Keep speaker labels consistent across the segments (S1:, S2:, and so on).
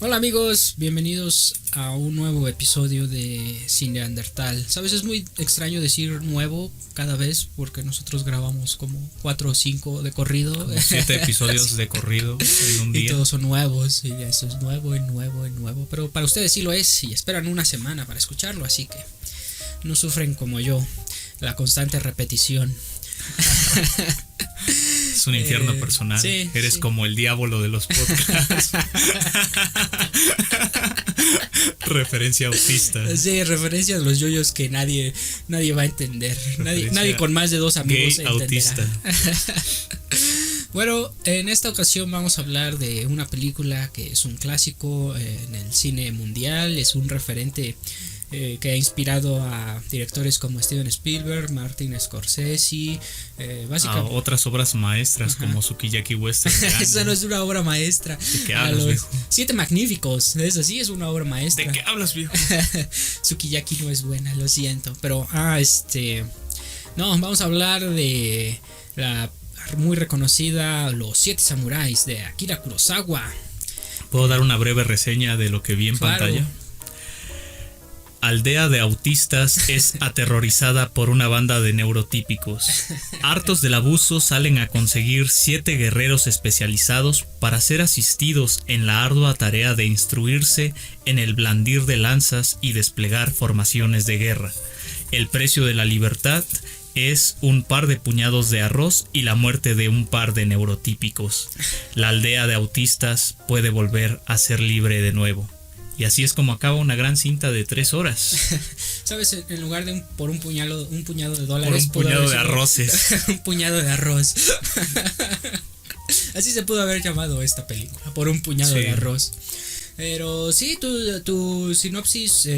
S1: Hola amigos, bienvenidos a un nuevo episodio de Cine Neandertal. Sabes, es muy extraño decir nuevo cada vez porque nosotros grabamos como 4 o 5 de corrido.
S2: Como 7 episodios de corrido en un día.
S1: Y todos son nuevos, y eso es nuevo, y nuevo, y nuevo. Pero para ustedes sí lo es y esperan una semana para escucharlo, así que no sufren como yo, la constante repetición.
S2: Es un infierno personal.
S1: Sí,
S2: Eres
S1: sí.
S2: como el diablo de los podcasts. Referencia autista.
S1: Sí, referencia a los yoyos que nadie va a entender. Nadie con más de 2 amigos
S2: gay
S1: entenderá.
S2: autista.
S1: Bueno, en esta ocasión vamos a hablar de una película que es un clásico en el cine mundial, es un referente que ha inspirado a directores como Steven Spielberg, Martin Scorsese, básicamente.
S2: Otras obras maestras. Ajá. Como Sukiyaki Western.
S1: Esa no es una obra maestra.
S2: ¿De qué hablas, viejo?
S1: 7 Magníficos, esa sí es una obra maestra.
S2: ¿De qué hablas, viejo?
S1: Sukiyaki no es buena, lo siento. Pero, no, vamos a hablar de la muy reconocida Los 7 Samuráis de Akira Kurosawa.
S2: ¿Puedo dar una breve reseña de lo que vi en pantalla? Aldea de autistas es aterrorizada por una banda de neurotípicos. Hartos del abuso, salen a conseguir 7 guerreros especializados para ser asistidos en la ardua tarea de instruirse en el blandir de lanzas y desplegar formaciones de guerra. El precio de la libertad es un par de puñados de arroz y la muerte de un par de neurotípicos. La aldea de autistas puede volver a ser libre de nuevo. Y así es como acaba una gran cinta de 3 horas.
S1: ¿Sabes? En lugar de por un puñado de dólares,
S2: por un puñado de arroces.
S1: Un puñado de arroz. Así se pudo haber llamado esta película, por un puñado de arroz. Pero sí, tu sinopsis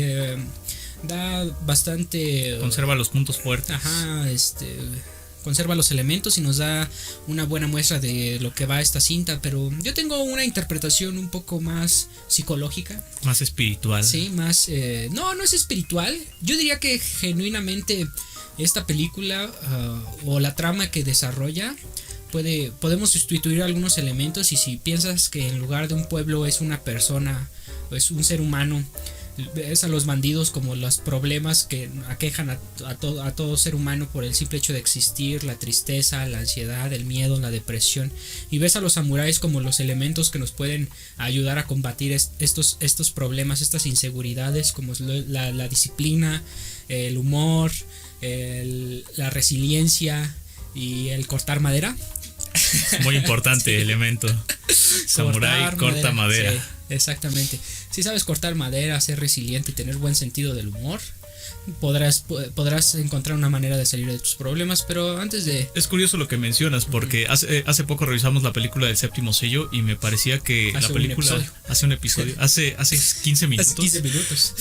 S1: da bastante.
S2: Conserva los puntos fuertes.
S1: Ajá, conserva los elementos y nos da una buena muestra de lo que va esta cinta, pero yo tengo una interpretación un poco más psicológica.
S2: Más espiritual.
S1: Sí, más... no es espiritual. Yo diría que genuinamente esta película o la trama que desarrolla podemos sustituir algunos elementos, y si piensas que en lugar de un pueblo es una persona, es un ser humano, ves a los bandidos como los problemas que aquejan a todo ser humano por el simple hecho de existir, la tristeza, la ansiedad, el miedo, la depresión, y ves a los samuráis como los elementos que nos pueden ayudar a combatir estos problemas, estas inseguridades, como la disciplina, el humor, la resiliencia y el cortar madera.
S2: Muy importante
S1: Sí.
S2: Elemento. Samurái corta madera.
S1: Sí, exactamente. Si sabes cortar madera, ser resiliente y tener buen sentido del humor, podrás encontrar una manera de salir de tus problemas. Pero antes de...
S2: Es curioso lo que mencionas, porque hace poco revisamos la película del Séptimo Sello y me parecía que la película... Hace un episodio. Hace 15 minutos.
S1: Hace 15 minutos.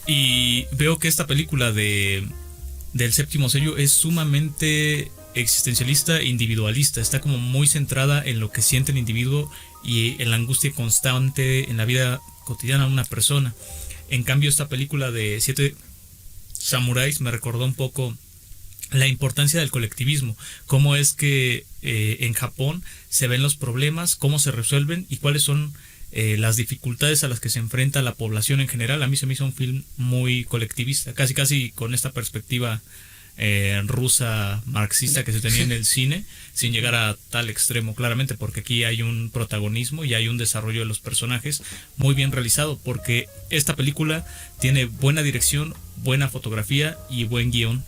S2: Y veo que esta película del Séptimo Sello es sumamente existencialista e individualista. Está como muy centrada en lo que siente el individuo y en la angustia constante en la vida cotidiana de una persona. En cambio, esta película de 7 samuráis me recordó un poco la importancia del colectivismo, cómo es que en Japón se ven los problemas, cómo se resuelven y cuáles son las dificultades a las que se enfrenta la población en general. A mí se me hizo un film muy colectivista, casi con esta perspectiva rusa marxista que se tenía en el cine, sin llegar a tal extremo claramente, porque aquí hay un protagonismo y hay un desarrollo de los personajes muy bien realizado, porque esta película tiene buena dirección, buena fotografía y buen guión.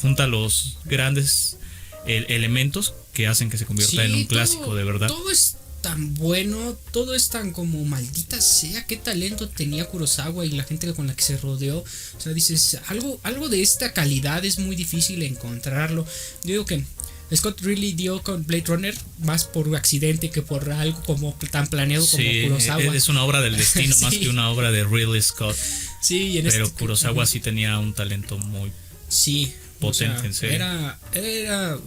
S2: Junta los grandes elementos que hacen que se convierta en un clásico de verdad.
S1: Todo es tan bueno, todo es tan como maldita sea, qué talento tenía Kurosawa y la gente con la que se rodeó. O sea, dices, algo de esta calidad es muy difícil encontrarlo. Yo digo que Scott really dio con Blade Runner más por accidente que por algo como tan planeado como Kurosawa.
S2: Es una obra del destino
S1: Sí.
S2: más que una obra de Ridley Scott.
S1: Sí,
S2: pero Kurosawa sí tenía un talento muy potente, en serio.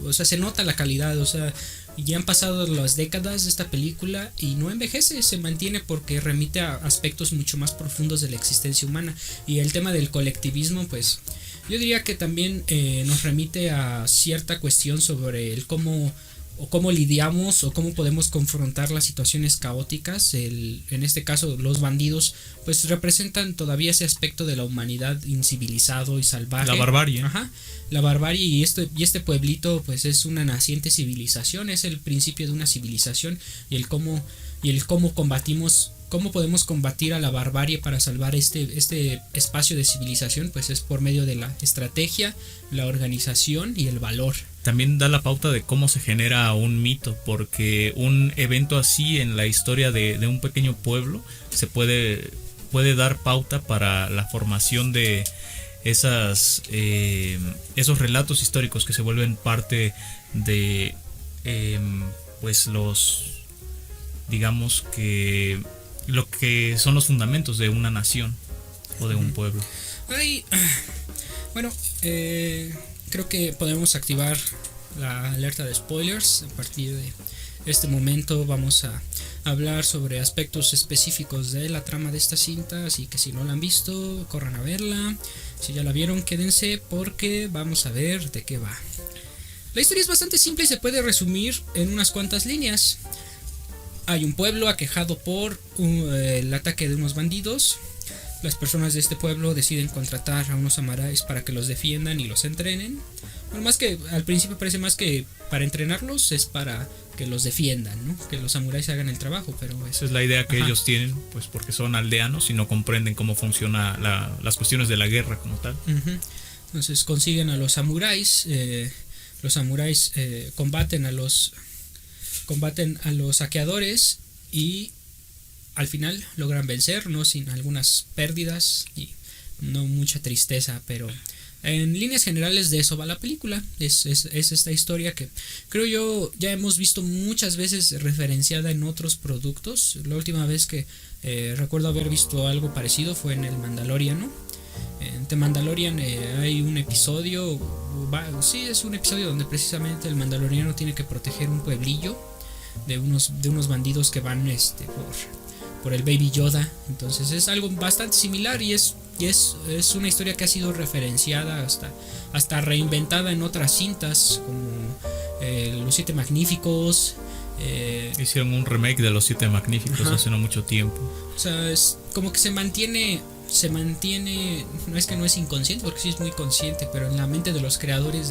S1: O sea, se nota la calidad, o sea, ya han pasado las décadas de esta película y no envejece, se mantiene porque remite a aspectos mucho más profundos de la existencia humana. Y el tema del colectivismo, pues yo diría que también nos remite a cierta cuestión sobre el cómo o cómo lidiamos o cómo podemos confrontar las situaciones caóticas. En este caso los bandidos pues representan todavía ese aspecto de la humanidad incivilizado y salvaje.
S2: La barbarie.
S1: Ajá, la barbarie, y este pueblito pues es una naciente civilización, es el principio de una civilización, y el cómo combatimos, cómo podemos combatir a la barbarie para salvar este espacio de civilización, pues es por medio de la estrategia, la organización y el valor.
S2: También da la pauta de cómo se genera un mito, porque un evento así en la historia de un pequeño pueblo se puede dar pauta para la formación de esos relatos históricos que se vuelven parte de pues digamos que lo que son los fundamentos de una nación o de un pueblo.
S1: Bueno, creo que podemos activar la alerta de spoilers. A partir de este momento vamos a hablar sobre aspectos específicos de la trama de esta cinta, así que si no la han visto, corran a verla. Si ya la vieron, quédense porque vamos a ver de qué va. La historia es bastante simple y se puede resumir en unas cuantas líneas. Hay un pueblo aquejado por el ataque de unos bandidos. Las personas de este pueblo deciden contratar a unos samuráis para que los defiendan y los entrenen. Bueno, más que al principio parece más que para entrenarlos, es para que los defiendan, ¿no? Que los samuráis hagan el trabajo, pero
S2: esa es la idea que ellos tienen, pues porque son aldeanos y no comprenden cómo funciona las cuestiones de la guerra como tal.
S1: Entonces consiguen a los samuráis. Los samuráis combaten a los saqueadores y al final logran vencer, no sin algunas pérdidas y no mucha tristeza, pero en líneas generales de eso va la película. Es esta historia que creo yo ya hemos visto muchas veces referenciada en otros productos. La última vez que recuerdo haber visto algo parecido fue en el Mandaloriano. En The Mandalorian hay un episodio, es un episodio donde precisamente el mandaloriano tiene que proteger un pueblillo de unos bandidos que van por el Baby Yoda. Entonces es algo bastante similar y es una historia que ha sido referenciada hasta reinventada en otras cintas como Los Siete Magníficos.
S2: Hicieron un remake de Los Siete Magníficos hace no mucho tiempo.
S1: O sea, es como que se mantiene, no es que no es inconsciente, porque sí es muy consciente, pero en la mente de los creadores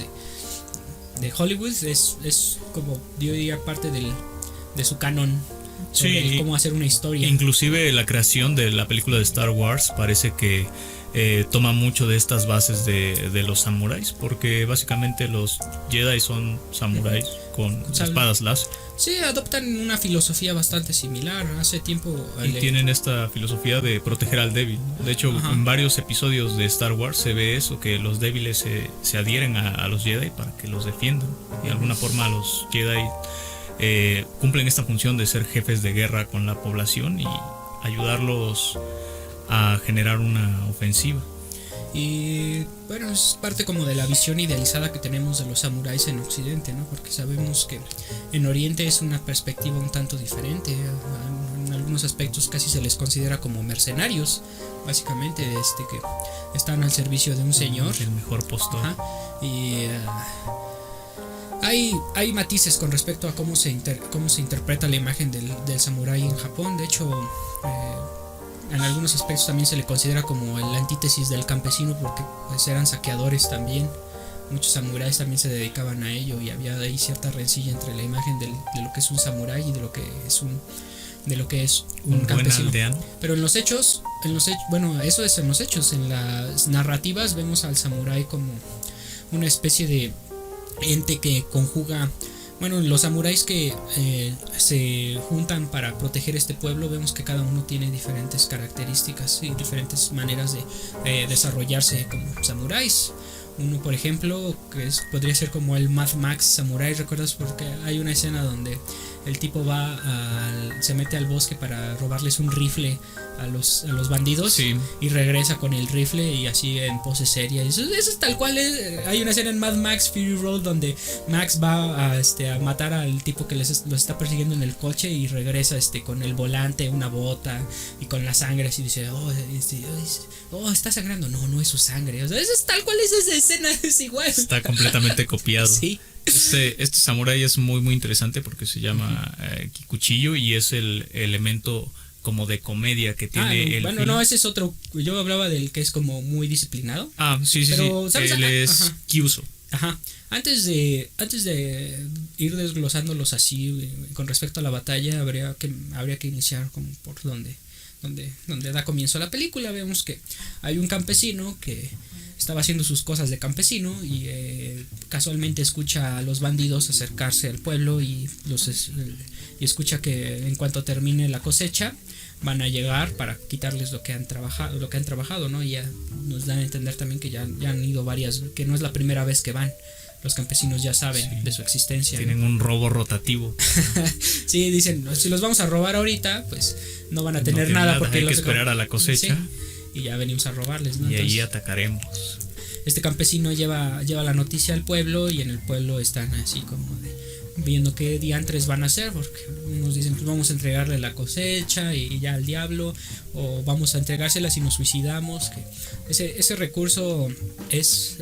S1: de Hollywood es como yo diría parte de su canon. Sí, cómo hacer una historia.
S2: Inclusive la creación de la película de Star Wars parece que toma mucho de estas bases de los samuráis, porque básicamente los Jedi son samuráis con espadas láser.
S1: Sí, adoptan una filosofía bastante similar. Hace tiempo
S2: tienen esta filosofía de proteger al débil. De hecho, en varios episodios de Star Wars se ve eso, que los débiles se adhieren a los Jedi para que los defiendan. Y de alguna forma los Jedi cumplen esta función de ser jefes de guerra con la población y ayudarlos a generar una ofensiva.
S1: Y bueno, es parte como de la visión idealizada que tenemos de los samuráis en Occidente, ¿no? Porque sabemos que en Oriente es una perspectiva un tanto diferente. En algunos aspectos casi se les considera como mercenarios, básicamente, que están al servicio de un señor.
S2: El mejor postor.
S1: Y hay matices con respecto a cómo se interpreta la imagen del samurái en Japón. De hecho, en algunos aspectos también se le considera como la antítesis del campesino, porque pues eran saqueadores también. Muchos samuráis también se dedicaban a ello y había ahí cierta rencilla entre la imagen de lo que es un samurái y de lo que es un campesino.
S2: Aldeano.
S1: Pero en los hechos, bueno, eso es en los hechos. En las narrativas vemos al samurái como una especie de ente que conjuga. Bueno, los samuráis que se juntan para proteger este pueblo, vemos que cada uno tiene diferentes características y diferentes maneras de desarrollarse como samuráis. Uno, por ejemplo, podría ser como el Mad Max Samurai, ¿recuerdas? Porque hay una escena donde el tipo se mete al bosque para robarles un rifle a los bandidos,
S2: sí, y
S1: regresa con el rifle y así en pose seria. Eso es tal cual. Hay una escena en Mad Max Fury Road donde Max va a matar al tipo que los está persiguiendo en el coche y regresa con el volante, una bota y con la sangre así. Dice, está sangrando. No es su sangre. O sea, eso es tal cual, es esa escena, es igual.
S2: Está completamente copiado.
S1: Sí.
S2: Este samurái es muy muy interesante porque se llama Kikuchiyo y es el elemento como de comedia que tiene el
S1: bueno,
S2: film.
S1: no, ese es otro. Yo hablaba del que es como muy disciplinado.
S2: Sí,
S1: Pero, ¿sabes?
S2: él es Kyuso.
S1: Ajá. Antes de ir desglosándolos así con respecto a la batalla, habría que iniciar como por donde da comienzo la película. Vemos que hay un campesino que estaba haciendo sus cosas de campesino y casualmente escucha a los bandidos acercarse al pueblo y escucha que en cuanto termine la cosecha van a llegar para quitarles lo que han trabajado, ¿no? Y ya nos dan a entender también que ya han ido varias, que no es la primera vez que van. Los campesinos ya saben de su existencia.
S2: Tienen, ¿no?, un robo rotativo.
S1: Sí, dicen, si los vamos a robar ahorita, pues no van a tener nada porque
S2: hay que esperar a la cosecha.
S1: Sí, y ya venimos a robarles, ¿no?
S2: Y ahí atacaremos.
S1: Este campesino lleva la noticia al pueblo y en el pueblo están así como viendo qué diantres van a hacer, porque unos dicen pues vamos a entregarle la cosecha y ya al diablo, o vamos a entregárselas y nos suicidamos. Que ese recurso es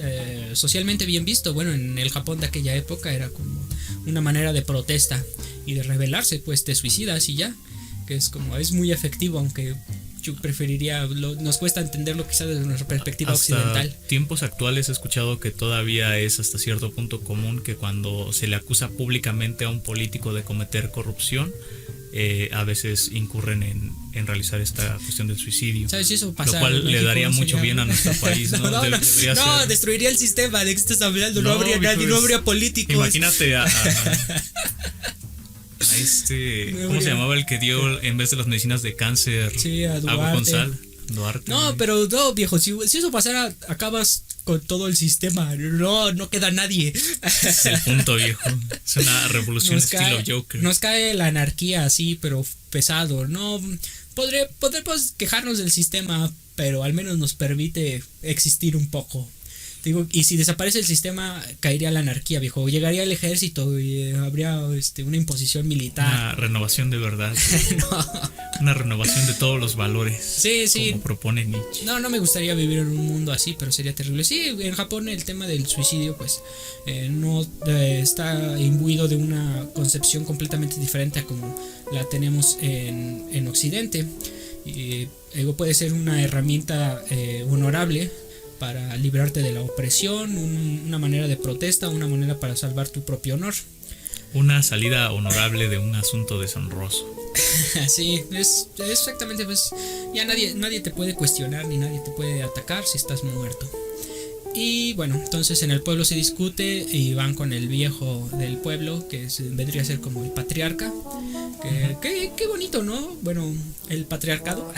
S1: socialmente bien visto. Bueno, en el Japón de aquella época era como una manera de protesta y de rebelarse, pues te suicidas y ya, que es muy efectivo, aunque yo preferiría, nos cuesta entenderlo quizás desde nuestra perspectiva occidental.
S2: Tiempos actuales he escuchado que todavía es hasta cierto punto común que cuando se le acusa públicamente a un político de cometer corrupción, a veces incurren en realizar esta cuestión del suicidio.
S1: ¿Sabes si eso pasa?
S2: Lo cual le daría mucho bien a nuestro país, ¿no?
S1: No, destruiría el sistema de que estás hablando, no habría nadie, no habría políticos.
S2: Imagínate a ¿cómo se llamaba el que dio en vez de las medicinas de cáncer?
S1: Sí, a Duarte.
S2: Agua con sal. Duarte.
S1: No, pero no, viejo, si eso pasara, acabas con todo el sistema. No queda nadie.
S2: Es el punto, viejo. Es una revolución estilo Joker.
S1: Nos cae la anarquía así, pero pesado. No podremos quejarnos del sistema, pero al menos nos permite existir un poco. Digo, y si desaparece el sistema, caería la anarquía, viejo. Llegaría el ejército y habría una imposición militar.
S2: Una renovación de verdad.
S1: No.
S2: Una renovación de todos los valores.
S1: Sí.
S2: Como propone Nietzsche.
S1: No me gustaría vivir en un mundo así, pero sería terrible. Sí, en Japón el tema del suicidio, pues, no está imbuido de una concepción completamente diferente a como la tenemos en Occidente. Y puede ser una herramienta honorable para librarte de la opresión, una manera de protesta, una manera para salvar tu propio honor.
S2: Una salida honorable de un asunto deshonroso.
S1: Sí, es exactamente, pues ya nadie te puede cuestionar ni nadie te puede atacar si estás muerto. Y bueno, entonces en el pueblo se discute y van con el viejo del pueblo, que vendría a ser como el patriarca. Qué bonito, ¿no? Bueno, el patriarcado.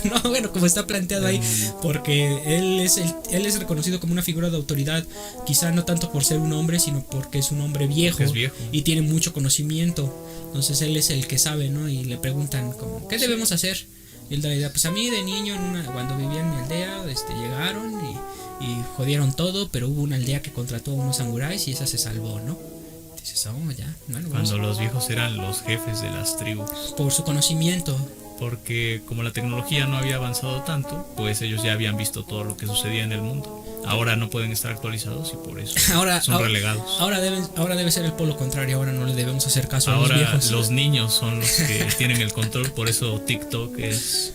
S1: No, bueno, como está planteado ahí, porque él es reconocido como una figura de autoridad, quizá no tanto por ser un hombre, sino porque es un hombre viejo, y tiene mucho conocimiento. Entonces él es el que sabe, ¿no? Y le preguntan como, ¿qué debemos hacer? Y él da la idea, pues a mí de niño cuando vivía en mi aldea, llegaron y jodieron todo, pero hubo una aldea que contrató a unos samuráis y esa se salvó, ¿no? Dices, ya, bueno,
S2: cuando los viejos eran los jefes de las tribus.
S1: Por su conocimiento.
S2: Porque como la tecnología no había avanzado tanto, pues ellos ya habían visto todo lo que sucedía en el mundo. Ahora no pueden estar actualizados y por eso son relegados.
S1: Ahora debe ser el polo contrario, ahora no le debemos hacer caso a los viejos.
S2: Ahora los niños son los que tienen el control, por eso TikTok es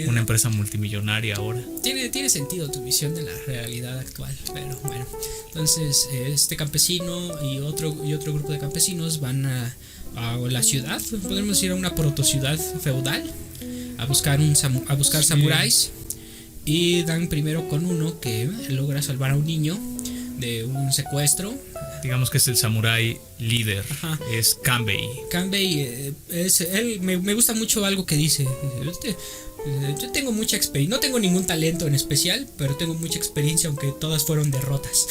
S2: una empresa multimillonaria ahora.
S1: Tiene sentido tu visión de la realidad actual, pero bueno. Entonces este campesino y otro grupo de campesinos van a la ciudad, podemos ir a una protociudad feudal a buscar samuráis, y dan primero con uno que logra salvar a un niño de un secuestro.
S2: Digamos que es el samurái líder. Ajá. Es Kanbei.
S1: Él me gusta mucho algo que dice. Yo tengo mucha experiencia, no tengo ningún talento en especial, pero tengo mucha experiencia, aunque todas fueron derrotas.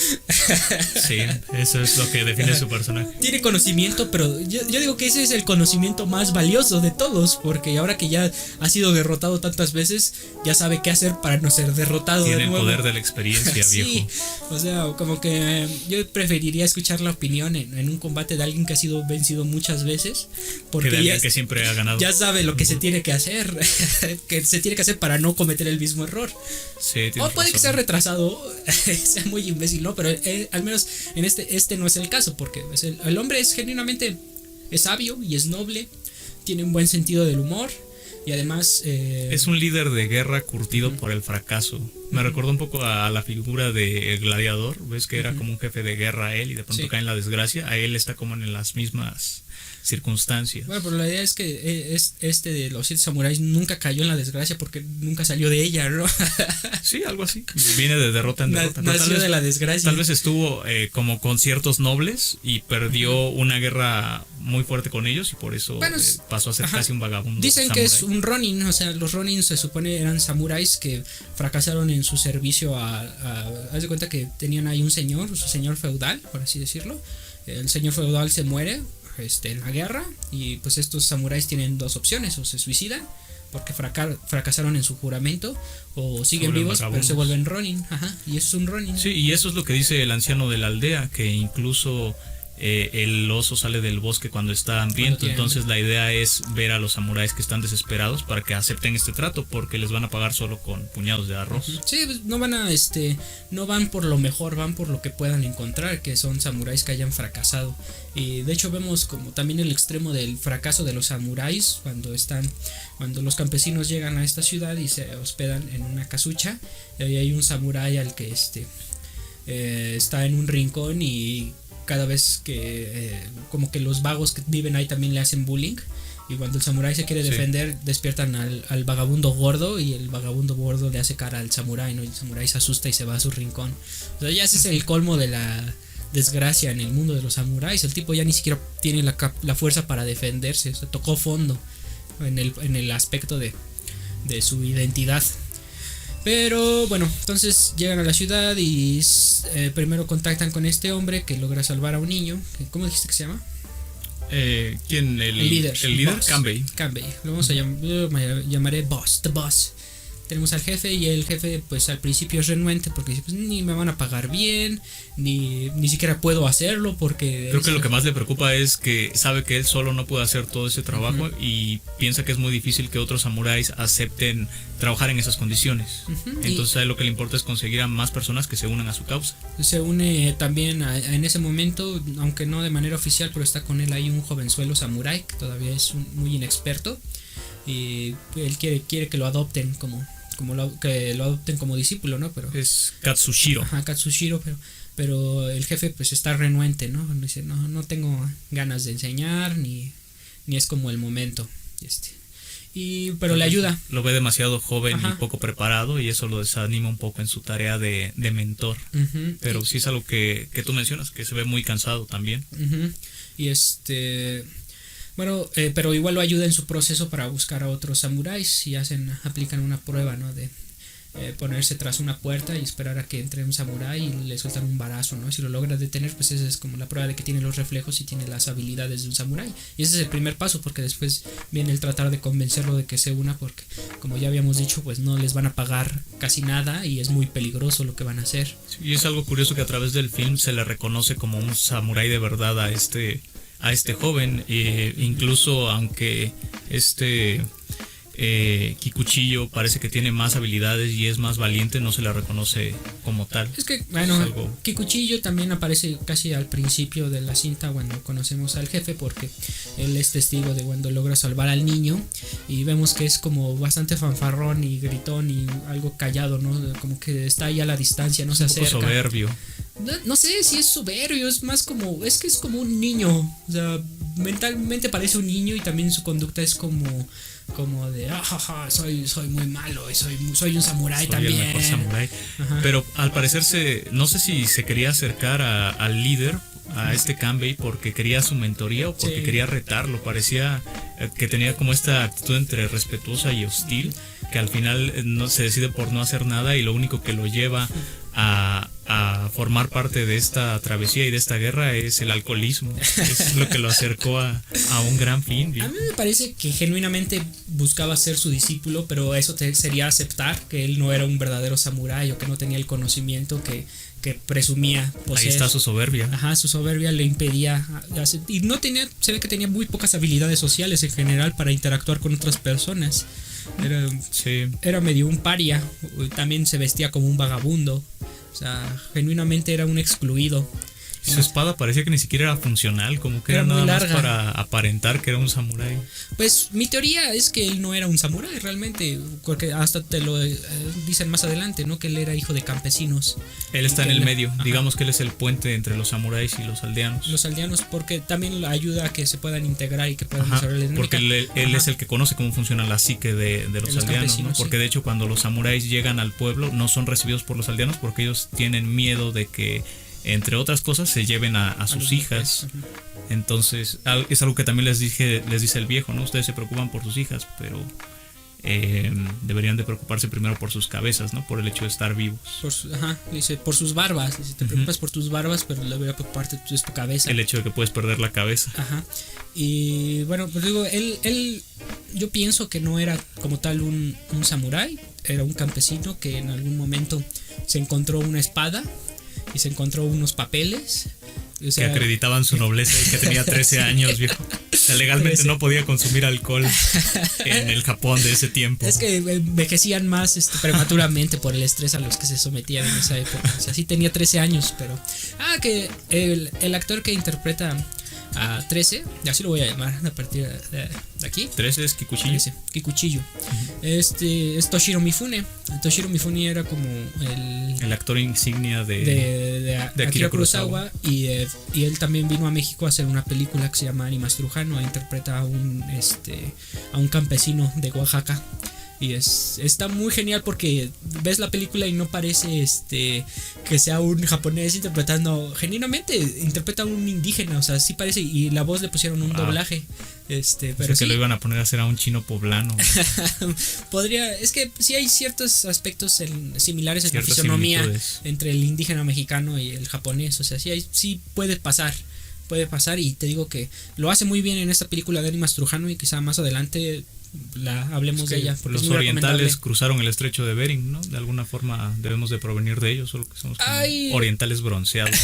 S2: Sí, eso es lo que define su personaje.
S1: Tiene conocimiento, pero yo digo que ese es el conocimiento más valioso de todos, porque ahora que ya ha sido derrotado tantas veces, ya sabe qué hacer para no ser derrotado.
S2: Tiene
S1: de nuevo.
S2: El poder de la experiencia, viejo.
S1: Sí, o sea, como que yo preferiría escuchar la opinión en un combate combate de alguien que ha sido vencido muchas veces, porque
S2: que de alguien que siempre ha ganado.
S1: Ya sabe lo que se tiene que hacer, que se tiene que hacer para no cometer el mismo error.
S2: Sí,
S1: O puede
S2: razón.
S1: que sea retrasado, sea muy imbécil, ¿no? Pero al menos en este no es el caso, porque el hombre es genuinamente es sabio y es noble, tiene un buen sentido del humor. Y además
S2: es un líder de guerra curtido por el fracaso. Me recordó un poco a la figura de Gladiador. Ves que era como un jefe de guerra él y de pronto cae en la desgracia. A él está como en las mismas circunstancias.
S1: Bueno, pero la idea es que este de los 7 samuráis nunca cayó en la desgracia porque nunca salió de ella, ¿no?
S2: Sí, algo así. Viene de derrota en derrota.
S1: Nació de la desgracia.
S2: Tal vez estuvo como con ciertos nobles y perdió una guerra muy fuerte con ellos y por eso pasó a ser casi un vagabundo.
S1: Dicen
S2: samurai.
S1: que es un ronin, o sea, los ronin se supone eran samuráis que fracasaron en su servicio haz de cuenta que tenían ahí un señor, su señor feudal, por así decirlo. El señor feudal se muere en la guerra y pues estos samuráis tienen dos opciones: o se suicidan porque fracasaron en su juramento, o siguen vivos pero se vuelven ronin. Y eso es un ronin.
S2: Sí, y eso es lo que dice el anciano de la aldea, que incluso el oso sale del bosque cuando está hambriento. Entonces la idea es ver a los samuráis que están desesperados para que acepten este trato, porque les van a pagar solo con puñados de arroz.
S1: Sí, pues no van no van por lo mejor, van por lo que puedan encontrar, que son samuráis que hayan fracasado. Y de hecho vemos como también el extremo del fracaso de los samuráis cuando los campesinos llegan a esta ciudad y se hospedan en una casucha, y ahí hay un samurái al que está en un rincón, y cada vez que como que los vagos que viven ahí también le hacen bullying, y cuando el samurái se quiere defender despiertan al vagabundo gordo, y el vagabundo gordo le hace cara al samurái, ¿no? Y el samurái se asusta y se va a su rincón. O sea, ya ese es el colmo de la desgracia en el mundo de los samuráis. El tipo ya ni siquiera tiene la fuerza para defenderse, o sea, tocó fondo en el aspecto de su identidad. Pero bueno, entonces llegan a la ciudad y primero contactan con este hombre que logra salvar a un niño. ¿Cómo dijiste que se llama?
S2: ¿Quién? El líder.
S1: Boss. Kanbei. Lo vamos a llamaré Boss, The Boss. Tenemos al jefe, y el jefe pues al principio es renuente porque dice, pues ni me van a pagar bien, ni siquiera puedo hacerlo porque...
S2: Creo que lo que más le preocupa es que sabe que él solo no puede hacer todo ese trabajo, y piensa que es muy difícil que otros samuráis acepten trabajar en esas condiciones. Entonces a él lo que le importa es conseguir a más personas que se unan a su causa.
S1: Se une también en ese momento, aunque no de manera oficial, pero está con él ahí un jovenzuelo samurái que todavía es muy inexperto, y él quiere que lo adopten que lo adopten como discípulo, ¿no? Pero
S2: es Katsushiro.
S1: Katsushiro, pero el jefe pues está renuente, ¿no? Dice, no tengo ganas de enseñar, ni es como el momento. Pero le ayuda.
S2: Lo ve demasiado joven y poco preparado, y eso lo desanima un poco en su tarea de mentor. Pero sí es algo que tú mencionas, que se ve muy cansado también.
S1: Y bueno, pero igual lo ayuda en su proceso para buscar a otros samuráis, y aplican una prueba, ¿no? De ponerse tras una puerta y esperar a que entre un samurái y le sueltan un barazo, ¿no? Si lo logra detener, pues esa es como la prueba de que tiene los reflejos y tiene las habilidades de un samurái. Y ese es el primer paso, porque después viene el tratar de convencerlo de que se una, porque como ya habíamos dicho, pues no les van a pagar casi nada y es muy peligroso lo que van a hacer.
S2: Y es algo curioso que a través del film se le reconoce como un samurái de verdad a este joven, incluso aunque Kikuchiyo parece que tiene más habilidades y es más valiente, no se le reconoce como tal.
S1: Es que, bueno, Kikuchiyo también aparece casi al principio de la cinta cuando conocemos al jefe, porque él es testigo de cuando logra salvar al niño, y vemos que es como bastante fanfarrón y gritón y algo callado, ¿no? Como que está ahí a la distancia, no se acerca.
S2: Un poco soberbio.
S1: No sé si es soberbio, es más como, es que es como un niño, o sea, mentalmente parece un niño, y también su conducta es como de soy muy malo, y soy un samurái también.
S2: El mejor samurái. Pero al parecer no sé si se quería acercar al líder, a este Kanbei, porque quería su mentoría o porque quería retarlo. Parecía que tenía como esta actitud entre respetuosa y hostil, que al final no se decide por no hacer nada, y lo único que lo lleva a formar parte de esta travesía y de esta guerra es el alcoholismo. Es lo que lo acercó a un gran fin.
S1: A mí me parece que genuinamente buscaba ser su discípulo, pero eso sería aceptar que él no era un verdadero samurái o que no tenía el conocimiento que presumía poseer.
S2: Ahí está su soberbia.
S1: Ajá, su soberbia le impedía y no tenía, se ve que tenía muy pocas habilidades sociales en general para interactuar con otras personas. Era medio un paria, también se vestía como un vagabundo, o sea, genuinamente era un excluido.
S2: Su espada parecía que ni siquiera era funcional, como que era nada más para aparentar que era un samurái.
S1: Pues mi teoría es que él no era un samurái realmente, porque hasta te lo dicen más adelante, ¿no? Que él era hijo de campesinos.
S2: Él está en el medio, digamos que él es el puente entre los samuráis y los aldeanos.
S1: Los aldeanos, porque también ayuda a que se puedan integrar y que puedan desarrollar la dinámica.
S2: Porque él es el que conoce cómo funciona la psique de los aldeanos, ¿no? Porque de hecho cuando los samuráis llegan al pueblo no son recibidos por los aldeanos porque ellos tienen miedo de que, entre otras cosas, se lleven a sus hijas. Entonces es algo que también les dice el viejo, ¿no? Ustedes se preocupan por sus hijas, pero deberían de preocuparse primero por sus cabezas, ¿no? Por el hecho de estar vivos.
S1: Dice, por sus barbas. Dice, te preocupas por tus barbas, pero debería preocuparte de tu cabeza.
S2: El hecho de que puedes perder la cabeza.
S1: Y bueno, pues digo, él yo pienso que no era como tal un samurái, era un campesino que en algún momento se encontró una espada y se encontró unos papeles, o sea,
S2: que acreditaban su nobleza y que tenía 13 años, viejo. O sea, legalmente 13. No podía consumir alcohol en el Japón de ese tiempo.
S1: Es que envejecían más prematuramente por el estrés a los que se sometían en esa época. O sea, sí tenía 13 años, pero... que el actor que interpreta a 13, así lo voy a llamar a partir de aquí.
S2: 13 es Kikuchiyo.
S1: Kikuchiyo. Es Toshiro Mifune. Toshiro Mifune era como
S2: el actor insignia de
S1: Akira Kurosawa. Y él también vino a México a hacer una película que se llama Animas Trujano. Interpreta a un campesino de Oaxaca. Y está muy genial porque ves la película y no parece que sea un japonés interpretando. Genuinamente interpreta a un indígena, o sea, sí parece. Y la voz le pusieron un doblaje. Pero
S2: que lo iban a poner a hacer a un chino poblano.
S1: Podría, es que sí hay ciertos aspectos similares en la fisonomía entre el indígena mexicano y el japonés. O sea, sí puede pasar. Y te digo que lo hace muy bien en esta película de Animas Trujano y quizá más adelante hablemos de ella.
S2: Los orientales cruzaron el estrecho de Bering, ¿no? De alguna forma debemos de provenir de ellos, solo que somos orientales bronceados.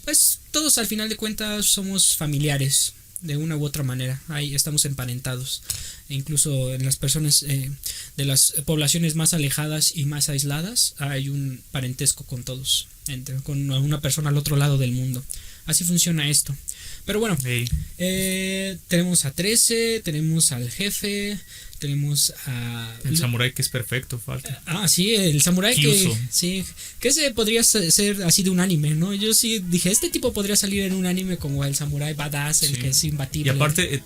S2: Pues todos al final de cuentas somos familiares de una u otra manera. Ahí estamos emparentados. E incluso en las personas de las poblaciones más alejadas y más aisladas hay un parentesco con todos, con una persona al otro lado del mundo. Así funciona esto. Pero bueno, tenemos a 13, tenemos al jefe, tenemos a... El samurái que es perfecto, falta.
S1: Sí, el samurái
S2: Kyuso.
S1: que ese podría ser así de un anime, ¿no? Yo sí dije, este tipo podría salir en un anime como el samurái badass, el que es imbatible.
S2: Y aparte,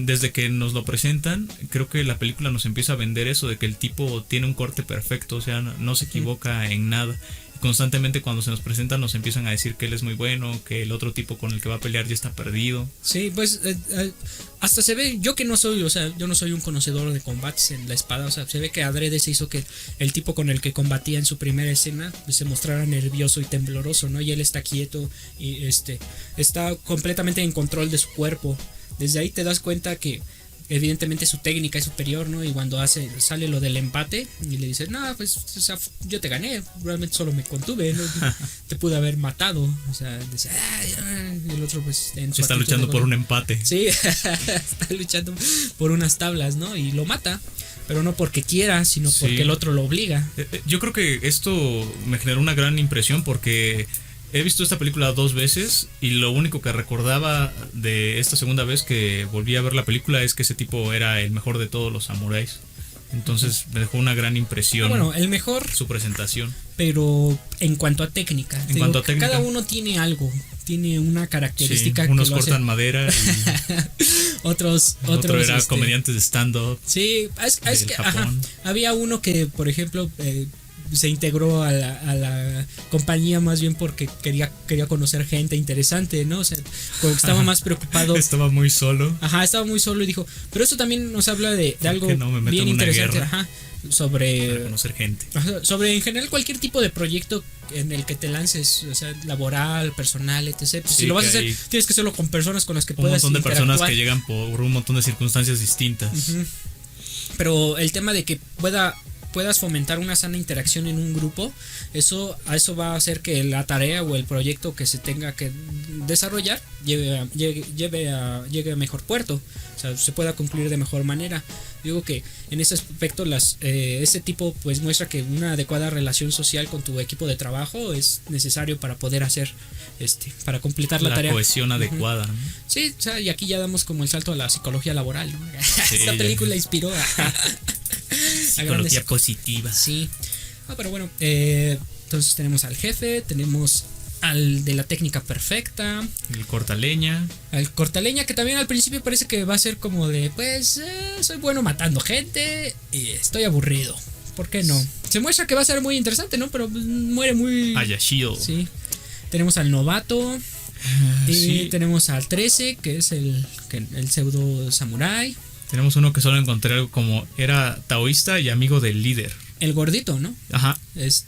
S2: desde que nos lo presentan, creo que la película nos empieza a vender eso de que el tipo tiene un corte perfecto, o sea, no se equivoca en nada. Constantemente cuando se nos presentan nos empiezan a decir que él es muy bueno, que el otro tipo con el que va a pelear ya está perdido.
S1: Sí, pues hasta se ve, yo no soy un conocedor de combates en la espada, o sea, se ve que adrede se hizo que el tipo con el que combatía en su primera escena pues, se mostrara nervioso y tembloroso, ¿no? Y él está quieto y está completamente en control de su cuerpo. Desde ahí te das cuenta que evidentemente su técnica es superior, ¿no? Y cuando sale lo del empate y le dice, no, pues o sea, yo te gané, realmente solo me contuve, ¿no? Te pude haber matado, o sea, dice, y el otro pues
S2: está luchando por un empate.
S1: Sí, está luchando por unas tablas, ¿no? Y lo mata, pero no porque quiera, sino porque el otro lo obliga.
S2: Yo creo que esto me generó una gran impresión porque he visto esta película 2 veces y lo único que recordaba de esta segunda vez que volví a ver la película es que ese tipo era el mejor de todos los samuráis. Entonces me dejó una gran impresión.
S1: Bueno, el mejor.
S2: Su presentación.
S1: Pero en cuanto a técnica. Cada uno tiene algo. Tiene una característica.
S2: Unos cortan madera y
S1: otros
S2: era comediantes de stand-up.
S1: Sí, es que había uno que, por ejemplo, se integró a la compañía más bien porque quería conocer gente interesante, ¿no? O sea, como que estaba más preocupado.
S2: Estaba muy solo.
S1: Ajá, estaba muy solo y dijo, pero eso también nos habla de algo
S2: no me meto
S1: bien
S2: en una
S1: interesante,
S2: guerra
S1: ajá, sobre
S2: para conocer gente.
S1: ajá, sobre en general cualquier tipo de proyecto en el que te lances, o sea, laboral, personal, etc. Pues
S2: Sí,
S1: si lo vas a
S2: que
S1: hacer,
S2: hay
S1: tienes que hacerlo con personas con las que
S2: un
S1: puedas
S2: montón de personas
S1: interactuar.
S2: que llegan por un montón de circunstancias distintas.
S1: Ujú. Pero el tema de que puedas fomentar una sana interacción en un grupo, eso va a hacer que la tarea o el proyecto que se tenga que desarrollar llegue a mejor puerto, o sea, se pueda concluir de mejor manera. Digo que en ese aspecto este tipo pues muestra que una adecuada relación social con tu equipo de trabajo es necesario para poder hacer para completar la tarea.
S2: La cohesión adecuada, ¿no?
S1: Sí, o sea, y aquí ya damos como el salto a la psicología laboral, ¿no?
S2: Sí,
S1: Esta película inspiró a
S2: psicología positiva.
S1: Sí. Pero bueno, entonces tenemos al jefe, tenemos al de la técnica perfecta,
S2: El cortaleña.
S1: al cortaleña, que también al principio parece que va a ser como de, pues, soy bueno matando gente y estoy aburrido. ¿Por qué no? Se muestra que va a ser muy interesante, ¿no? Pero muere muy...
S2: Ayashio.
S1: Sí. Tenemos al novato. Y
S2: Sí.
S1: tenemos al 13, que es el pseudo samurái.
S2: Tenemos uno que solo encontré algo como era taoísta y amigo del líder.
S1: El gordito, ¿no?
S2: Ajá. Es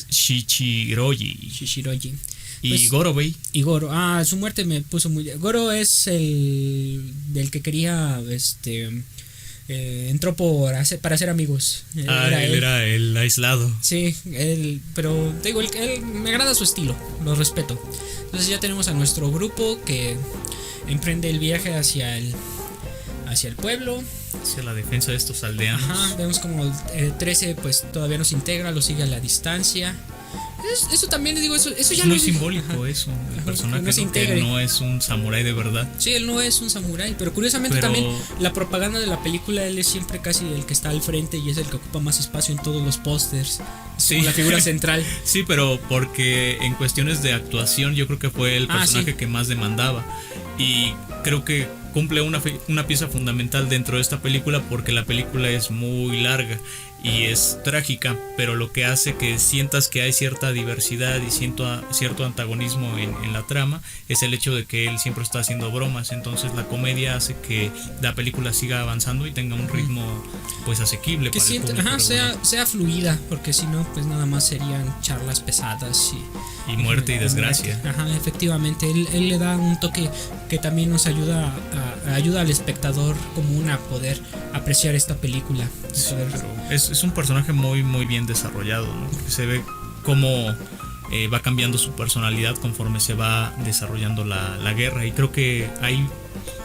S2: Shichiroji.
S1: Shishiroji.
S2: Y
S1: Pues,
S2: Gorobei.
S1: Y Goro, su muerte me puso muy... Goro es el del que quería, entró para ser amigos.
S2: Él era el aislado.
S1: Sí, pero te digo, él me agrada su estilo, lo respeto. Entonces ya tenemos a nuestro grupo que emprende el viaje hacia el pueblo.
S2: Hacia la defensa de estos aldeanos.
S1: Ajá, vemos como el 13 pues todavía nos integra, lo sigue a la distancia. Eso también le digo, eso ya
S2: Es
S1: lo
S2: muy
S1: vi.
S2: simbólico
S1: Ajá.
S2: eso. El
S1: Ajá,
S2: personaje
S1: que no se
S2: ¿no? Que
S1: integre.
S2: no es un samurái de verdad.
S1: Sí, él no es un samurái, pero curiosamente
S2: Pero-
S1: también la propaganda de la película, él es siempre casi el que está al frente y es el que ocupa más espacio en todos los pósters.
S2: Sí.
S1: Como la figura central.
S2: Sí, pero porque en cuestiones de actuación yo creo que fue el personaje
S1: sí.
S2: que más demandaba. Y creo que cumple una pieza fundamental dentro de esta película porque la película es muy larga y es trágica, pero lo que hace que sientas que hay cierta diversidad y cierto antagonismo en la trama es el hecho de que él siempre está haciendo bromas. Entonces la comedia hace que la película siga avanzando y tenga un ritmo pues asequible
S1: Que
S2: para el público regular.
S1: sea fluida, porque si no, pues nada más serían charlas pesadas
S2: Y muerte y desgracia.
S1: Ajá, efectivamente, él le da un toque que también nos ayuda al espectador común a poder apreciar esta película.
S2: Sí, pero es un personaje muy muy bien desarrollado, ¿no? Porque se ve cómo va cambiando su personalidad conforme se va desarrollando la guerra. Y creo que hay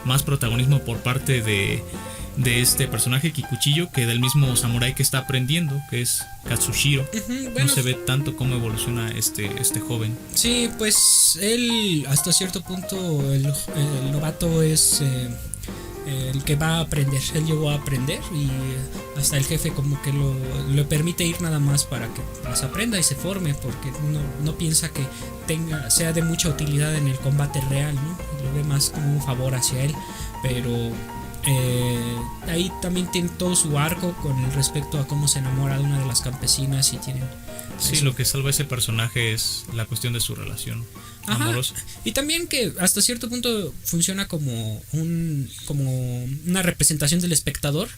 S2: más protagonismo por parte de este personaje Kikuchiyo que del mismo samurái que está aprendiendo, que es Katsushiro.
S1: Ujú,
S2: No
S1: bueno,
S2: se ve tanto cómo evoluciona este joven.
S1: sí, pues él hasta cierto punto, el novato es el que va a aprender. Él llegó a aprender y hasta el jefe como que lo permite ir nada más para que pues, aprenda y se forme, porque no piensa que sea de mucha utilidad en el combate real, ¿no? Lo ve más como un favor hacia él, pero ahí también tiene todo su arco con el respecto a cómo se enamora de una de las campesinas y tienen...
S2: Sí,
S1: eso.
S2: lo que salva a ese personaje es la cuestión de su relación
S1: Ajá.
S2: amorosa.
S1: Y también que hasta cierto punto funciona como una representación del espectador,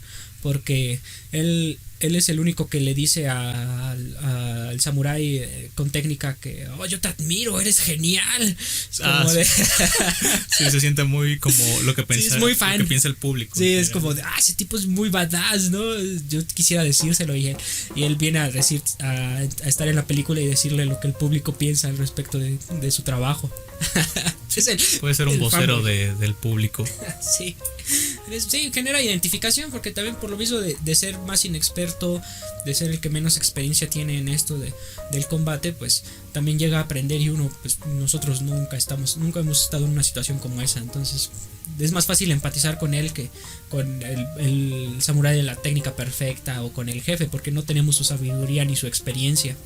S1: porque él es el único que le dice al samurái con técnica que yo te admiro, eres genial. Es como de...
S2: Sí, se siente muy como lo que piensa,
S1: es muy fan.
S2: lo que piensa el público.
S1: Sí, es como de, ese tipo es muy badass, ¿no? Yo quisiera decírselo y él viene a decir a estar en la película y decirle lo que el público piensa al respecto de su trabajo.
S2: Puede ser un vocero del público.
S1: Sí. Sí, genera identificación porque también por lo mismo de ser más inexperto, de ser el que menos experiencia tiene en esto del combate, pues también llega a aprender y uno, pues nosotros nunca hemos estado en una situación como esa, entonces es más fácil empatizar con él que con el samurái de la técnica perfecta o con el jefe, porque no tenemos su sabiduría ni su experiencia.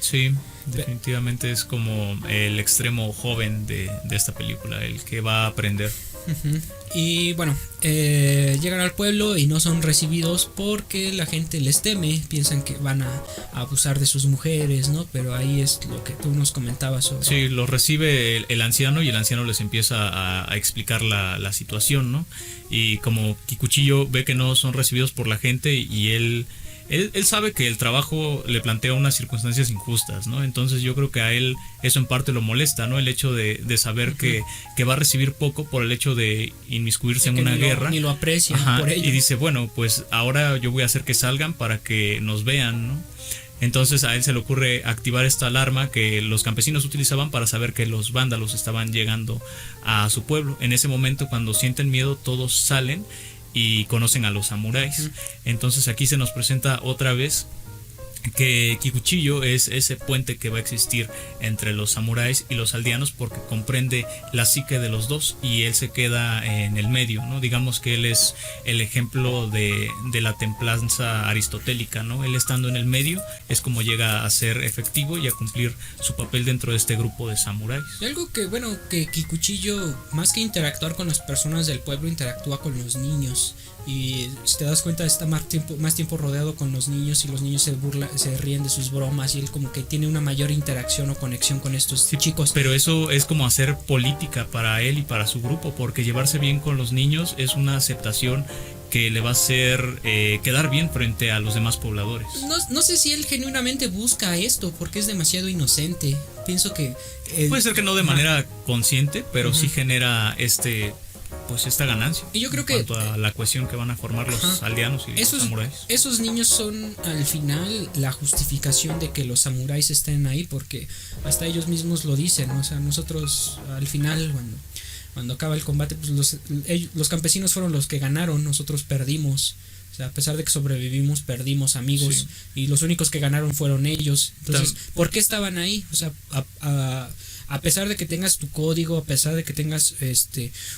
S2: Sí, definitivamente es como el extremo joven de esta película, el que va a aprender.
S1: Ujú. Y bueno, llegan al pueblo y no son recibidos porque la gente les teme, piensan que van a abusar de sus mujeres, ¿no? Pero ahí es lo que tú nos comentabas sobre.
S2: Sí, los recibe el anciano y el anciano les empieza a explicar la situación, ¿no? Y como Kikuchiyo ve que no son recibidos por la gente y él sabe que el trabajo le plantea unas circunstancias injustas, ¿no? Entonces yo creo que a él eso en parte lo molesta, ¿no? El hecho de saber que va a recibir poco por el hecho de inmiscuirse en una guerra.
S1: Ni lo aprecian.
S2: Ajá,
S1: por ello.
S2: y dice, bueno, pues ahora yo voy a hacer que salgan para que nos vean, ¿no? Entonces a él se le ocurre activar esta alarma que los campesinos utilizaban para saber que los vándalos estaban llegando a su pueblo. En ese momento, cuando sienten miedo, todos salen y conocen a los samuráis. Entonces aquí se nos presenta otra vez que Kikuchiyo es ese puente que va a existir entre los samuráis y los aldeanos, porque comprende la psique de los dos y él se queda en el medio, ¿no? Digamos que él es el ejemplo de la templanza aristotélica, ¿no? Él estando en el medio es como llega a ser efectivo y a cumplir su papel dentro de este grupo de samuráis.
S1: Y algo que, bueno, que Kikuchiyo, más que interactuar con las personas del pueblo, interactúa con los niños. Y si te das cuenta, está más tiempo rodeado con los niños y los niños se ríen de sus bromas y él como que tiene una mayor interacción o conexión con estos chicos.
S2: Pero eso es como hacer política para él y para su grupo, porque llevarse bien con los niños es una aceptación que le va a hacer quedar bien frente a los demás pobladores.
S1: No sé si él genuinamente busca esto porque es demasiado inocente. Pienso que...
S2: puede ser que no de manera consciente, pero sí genera esta ganancia.
S1: Y yo creo
S2: en cuanto a la cohesión que van a formar los aldeanos y los samuráis.
S1: Esos niños son al final la justificación de que los samuráis estén ahí, porque hasta ellos mismos lo dicen, ¿no? O sea, nosotros al final cuando acaba el combate, pues los campesinos fueron los que ganaron, nosotros perdimos. O sea, a pesar de que sobrevivimos, perdimos amigos, sí. Y los únicos que ganaron fueron ellos. Entonces, ¿por qué estaban ahí? O sea, a pesar de que tengas tu código, a pesar de que tengas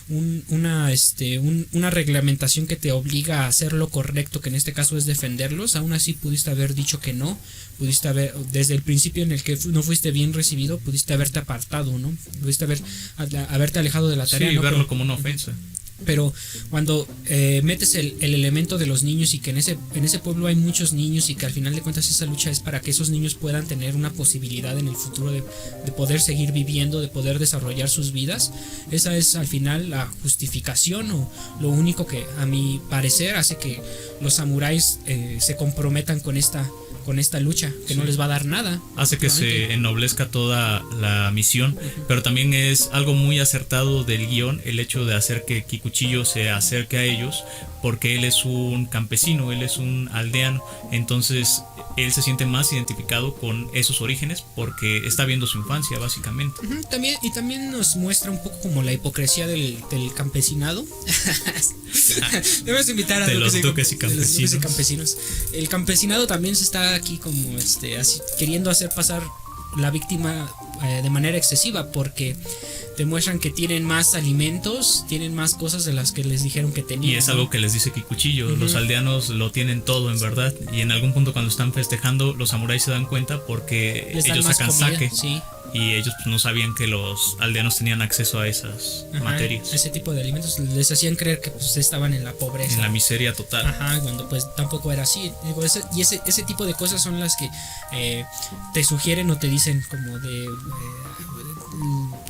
S1: una reglamentación que te obliga a hacer lo correcto, que en este caso es defenderlos, aún así pudiste haber dicho que no, pudiste haber, desde el principio en el que no fuiste bien recibido, pudiste haberte apartado, ¿no? Pudiste haberte alejado de la tarea.
S2: Sí,
S1: ¿no?
S2: verlo como una ofensa.
S1: Pero cuando metes el elemento de los niños y que en ese pueblo hay muchos niños y que al final de cuentas esa lucha es para que esos niños puedan tener una posibilidad en el futuro de poder seguir viviendo, de poder desarrollar sus vidas, esa es al final la justificación o lo único que a mi parecer hace que los samuráis se comprometan con esta lucha, que no les va a dar nada.
S2: Hace que se ennoblezca toda la misión, pero también es algo muy acertado del guión el hecho de hacer que Kikuchiyo se acerque a ellos, porque él es un campesino, él es un aldeano, entonces él se siente más identificado con esos orígenes porque está viendo su infancia básicamente.
S1: También nos muestra un poco como la hipocresía del campesinado. Debemos invitar a
S2: los duques y campesinos.
S1: El campesinado también se está aquí como así, queriendo hacer pasar la víctima de manera excesiva, porque demuestran que tienen más alimentos, tienen más cosas de las que les dijeron que tenían.
S2: Y es algo que les dice Kikuchiyo, los aldeanos lo tienen todo en verdad, y en algún punto cuando están festejando los samuráis se dan cuenta porque ellos sacan sake, sí. Y ellos pues, no sabían que los aldeanos tenían acceso a esas materias.
S1: Ese tipo de alimentos les hacían creer que pues, estaban en la pobreza,
S2: en la miseria total.
S1: Cuando pues tampoco era así. Ese tipo de cosas son las que te sugieren o te dicen como de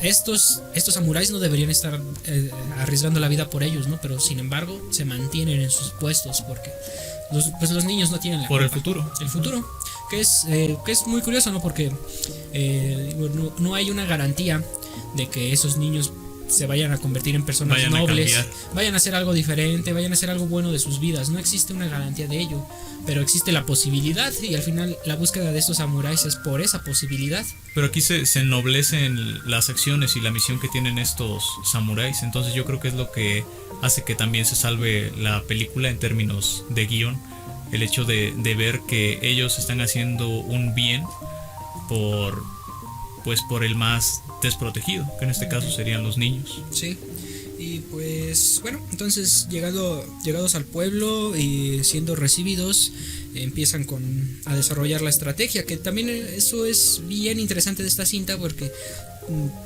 S1: estos samuráis no deberían estar arriesgando la vida por ellos, ¿no? Pero sin embargo se mantienen en sus puestos porque los niños no tienen la
S2: por
S1: culpa. El futuro que es muy curioso, ¿no? Porque no hay una garantía de que esos niños se vayan a convertir en personas nobles, vayan a hacer algo diferente, vayan a hacer algo bueno de sus vidas. No existe una garantía de ello, pero existe la posibilidad, y al final la búsqueda de estos samuráis es por esa posibilidad.
S2: Pero aquí se ennoblecen las acciones y la misión que tienen estos samuráis, entonces yo creo que es lo que hace que también se salve la película en términos de guión, el hecho de ver que ellos están haciendo un bien por el más desprotegido, que en este caso serían los niños.
S1: Sí. Y pues bueno, entonces llegados al pueblo y siendo recibidos, empiezan a desarrollar la estrategia, que también eso es bien interesante de esta cinta, porque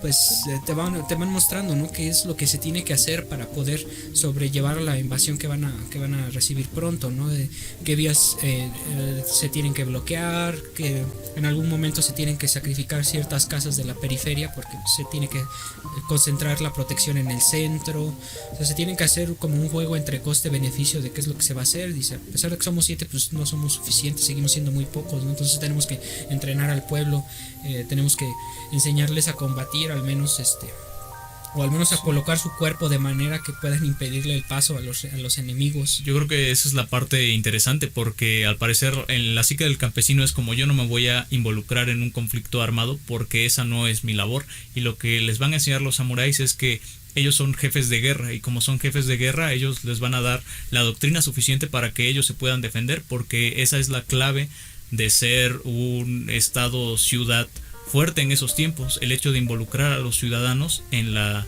S1: pues te van mostrando, ¿no?, qué es lo que se tiene que hacer para poder sobrellevar la invasión que van a recibir pronto, ¿no? De qué vías se tienen que bloquear, que en algún momento se tienen que sacrificar ciertas casas de la periferia porque se tiene que concentrar la protección en el centro. O sea, se tienen que hacer como un juego entre coste-beneficio de qué es lo que se va a hacer. Dice, a pesar de que somos 7, pues no somos suficientes, seguimos siendo muy pocos, ¿no? Entonces tenemos que entrenar al pueblo, tenemos que enseñarles a combatir, al menos o al menos a colocar su cuerpo de manera que puedan impedirle el paso a los enemigos.
S2: Yo creo que esa es la parte interesante, porque al parecer en la psique del campesino es como: yo no me voy a involucrar en un conflicto armado porque esa no es mi labor. Y lo que les van a enseñar los samuráis es que ellos son jefes de guerra, y como son jefes de guerra, ellos les van a dar la doctrina suficiente para que ellos se puedan defender, porque esa es la clave de ser un estado-ciudad fuerte en esos tiempos, el hecho de involucrar a los ciudadanos en la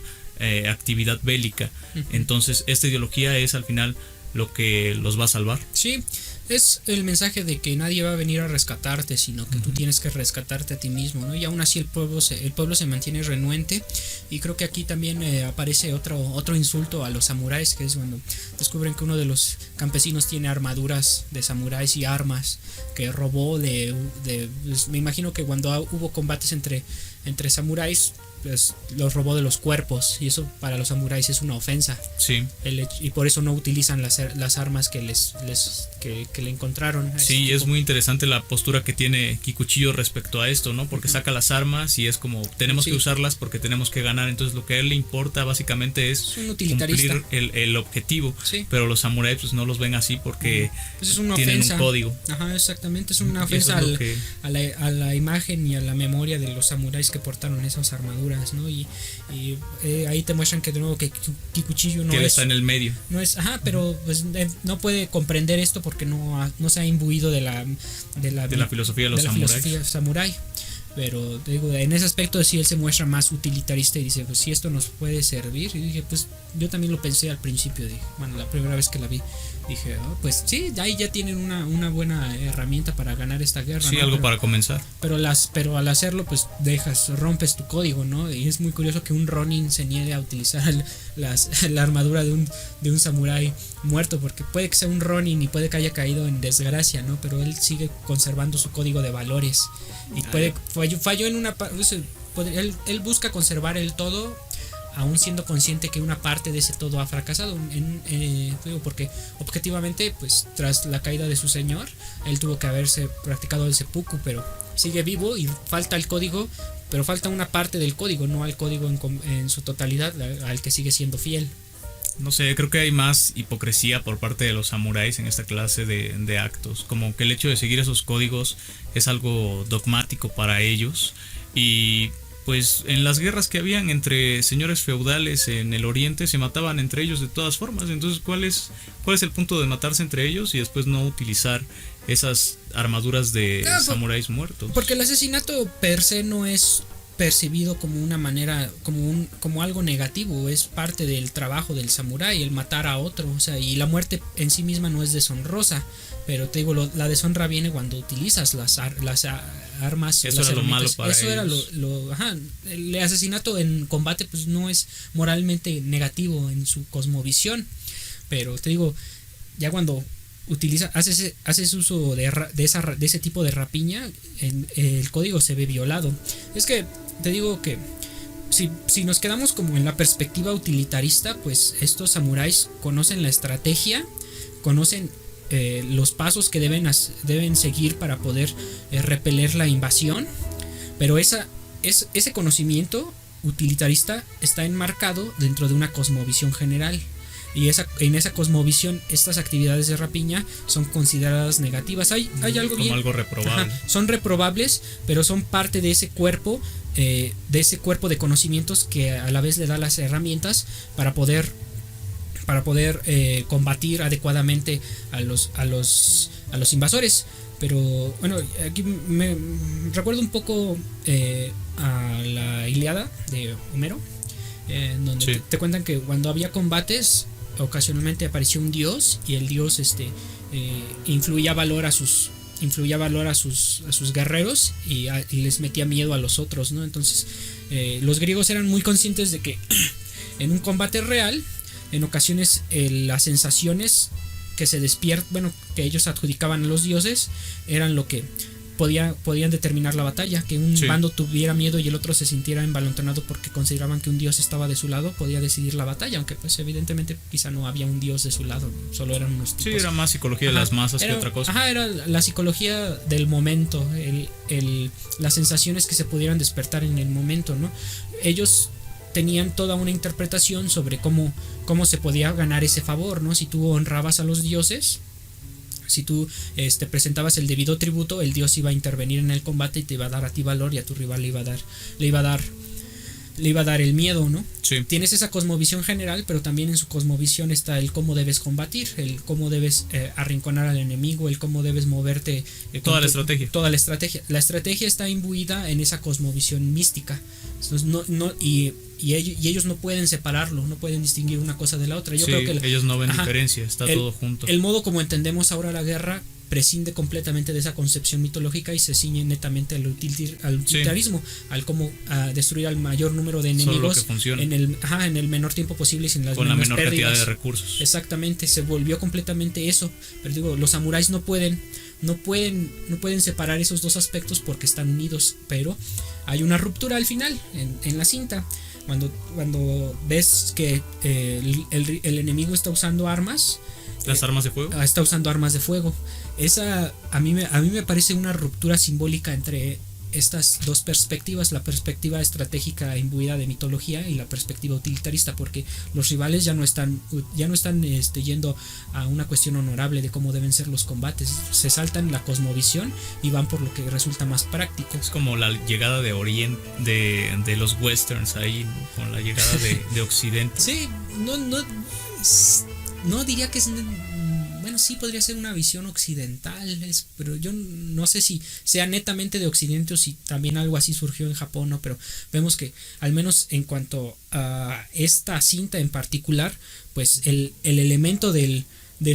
S2: actividad bélica. Entonces esta ideología es al final lo que los va a salvar.
S1: Sí, es el mensaje de que nadie va a venir a rescatarte, sino que tú tienes que rescatarte a ti mismo, ¿no? Y aún así el pueblo se mantiene renuente. Y creo que aquí también aparece otro insulto a los samuráis, que es cuando descubren que uno de los campesinos tiene armaduras de samuráis y armas que robó pues, me imagino que cuando hubo combates entre samuráis, pues los robó de los cuerpos, y eso para los samuráis es una ofensa.
S2: Sí.
S1: Y por eso no utilizan las armas que le encontraron.
S2: Sí, es muy interesante la postura que tiene Kikuchiyo respecto a esto, ¿no? Porque saca las armas y es como: tenemos que usarlas porque tenemos que ganar. Entonces lo que a él le importa básicamente es
S1: un utilitarista,
S2: cumplir el objetivo.
S1: Sí.
S2: Pero los samuráis pues no los ven así porque
S1: pues es una
S2: tienen
S1: ofensa.
S2: un código.
S1: Ajá, exactamente, es una ofensa a la imagen y a la memoria de los samuráis que portaron esas armaduras, ¿no? Y ahí te muestran que de nuevo que Kikuchiyo no
S2: está en el medio.
S1: No es, pero pues, no puede comprender esto porque no se ha imbuido de la
S2: filosofía de los
S1: samurái. Pero te digo, en ese aspecto sí él se muestra más utilitarista y dice, pues si esto nos puede servir. Y dije, pues yo también lo pensé al principio, dije, bueno, la primera vez que la vi, dije, pues sí, ahí ya tienen una buena herramienta para ganar esta guerra.
S2: Sí,
S1: ¿no?
S2: algo para comenzar.
S1: Pero al hacerlo, pues rompes tu código, ¿no? Y es muy curioso que un Ronin se niegue a utilizar la armadura de un samurái muerto, porque puede que sea un Ronin y puede que haya caído en desgracia, ¿no? Pero él sigue conservando su código de valores. Y falló en una parte. Él busca conservar el todo, aún siendo consciente que una parte de ese todo ha fracasado. Porque objetivamente, pues tras la caída de su señor, él tuvo que haberse practicado el seppuku, pero sigue vivo y falta el código, pero falta una parte del código, no al código en su totalidad, al que sigue siendo fiel.
S2: No sé, creo que hay más hipocresía por parte de los samuráis en esta clase de actos. Como que el hecho de seguir esos códigos es algo dogmático para ellos. Y pues en las guerras que habían entre señores feudales en el oriente se mataban entre ellos de todas formas. Entonces, ¿cuál es el punto de matarse entre ellos y después no utilizar esas armaduras de samuráis muertos?
S1: Porque el asesinato per se no es percibido como una manera, como algo negativo, es parte del trabajo del samurái, el matar a otro, o sea, y la muerte en sí misma no es deshonrosa, pero te digo, la deshonra viene cuando utilizas las armas.
S2: Eso era lo malo para ellos.
S1: Eso era el asesinato en combate pues no es moralmente negativo en su cosmovisión, pero te digo, ya cuando haces uso de ese tipo de rapiña, el código se ve violado. Es que te digo que si nos quedamos como en la perspectiva utilitarista, pues estos samuráis conocen la estrategia, conocen los pasos que deben seguir para poder repeler la invasión, pero ese conocimiento utilitarista está enmarcado dentro de una cosmovisión general. Y en esa cosmovisión, estas actividades de rapiña son consideradas negativas. Hay algo
S2: como
S1: bien,
S2: algo reprobable.
S1: Son reprobables, pero son parte de ese cuerpo de conocimientos que a la vez le da las herramientas para poder combatir adecuadamente a los invasores. Pero bueno, aquí me recuerdo un poco a la Ilíada de Homero, donde te cuentan que cuando había combates ocasionalmente apareció un dios y el dios influía valor a sus influía valor a sus guerreros y les metía miedo a los otros, ¿no? Entonces los griegos eran muy conscientes de que en un combate real, en ocasiones las sensaciones que se despiertan, bueno, que ellos adjudicaban a los dioses, eran lo que podían determinar la batalla. Que un bando tuviera miedo y el otro se sintiera envalentonado porque consideraban que un dios estaba de su lado, podía decidir la batalla, aunque pues evidentemente quizá no había un dios de su lado, solo eran unos tipos.
S2: Sí, era más psicología de las masas que otra cosa.
S1: Era la psicología del momento, las sensaciones que se pudieran despertar en el momento, ¿no? Ellos tenían toda una interpretación sobre cómo se podía ganar ese favor, ¿no? Si tú honrabas a los dioses, si tú presentabas el debido tributo, el dios iba a intervenir en el combate y te iba a dar a ti valor, y a tu rival le iba a dar el miedo, ¿no?
S2: Sí.
S1: Tienes esa cosmovisión general, pero también en su cosmovisión está el cómo debes combatir, el cómo debes arrinconar al enemigo, el cómo debes moverte.
S2: Toda la estrategia.
S1: Toda la estrategia. La estrategia está imbuida en esa cosmovisión mística. Entonces, y ellos no pueden separarlo, no pueden distinguir una cosa de la otra. Yo creo que
S2: ellos no ven diferencia, está todo junto.
S1: El modo como entendemos ahora la guerra prescinde completamente de esa concepción mitológica y se ciñe netamente al utilitarismo, al cómo destruir al mayor número de enemigos en el menor tiempo posible y sin las
S2: con la menor
S1: pérdidas.
S2: Cantidad de recursos.
S1: Exactamente, se volvió completamente eso. Pero digo, los samuráis no pueden separar esos dos aspectos porque están unidos, pero hay una ruptura al final en la cinta. Cuando ves que el enemigo está usando armas.
S2: ¿Las armas de fuego?
S1: Está usando armas de fuego. Esa a mí me parece una ruptura simbólica entre estas dos perspectivas, la perspectiva estratégica imbuida de mitología y la perspectiva utilitarista, porque los rivales ya no están yendo a una cuestión honorable de cómo deben ser los combates, se saltan la cosmovisión y van por lo que resulta más práctico.
S2: Es como la llegada de Oriente, de los westerns ahí, ¿no? Con la llegada de Occidente.
S1: Sí, no diría que es... Bueno, sí podría ser una visión occidental, pero yo no sé si sea netamente de Occidente o si también algo así surgió en Japón, ¿no? Pero vemos que al menos en cuanto a esta cinta en particular, pues el elemento del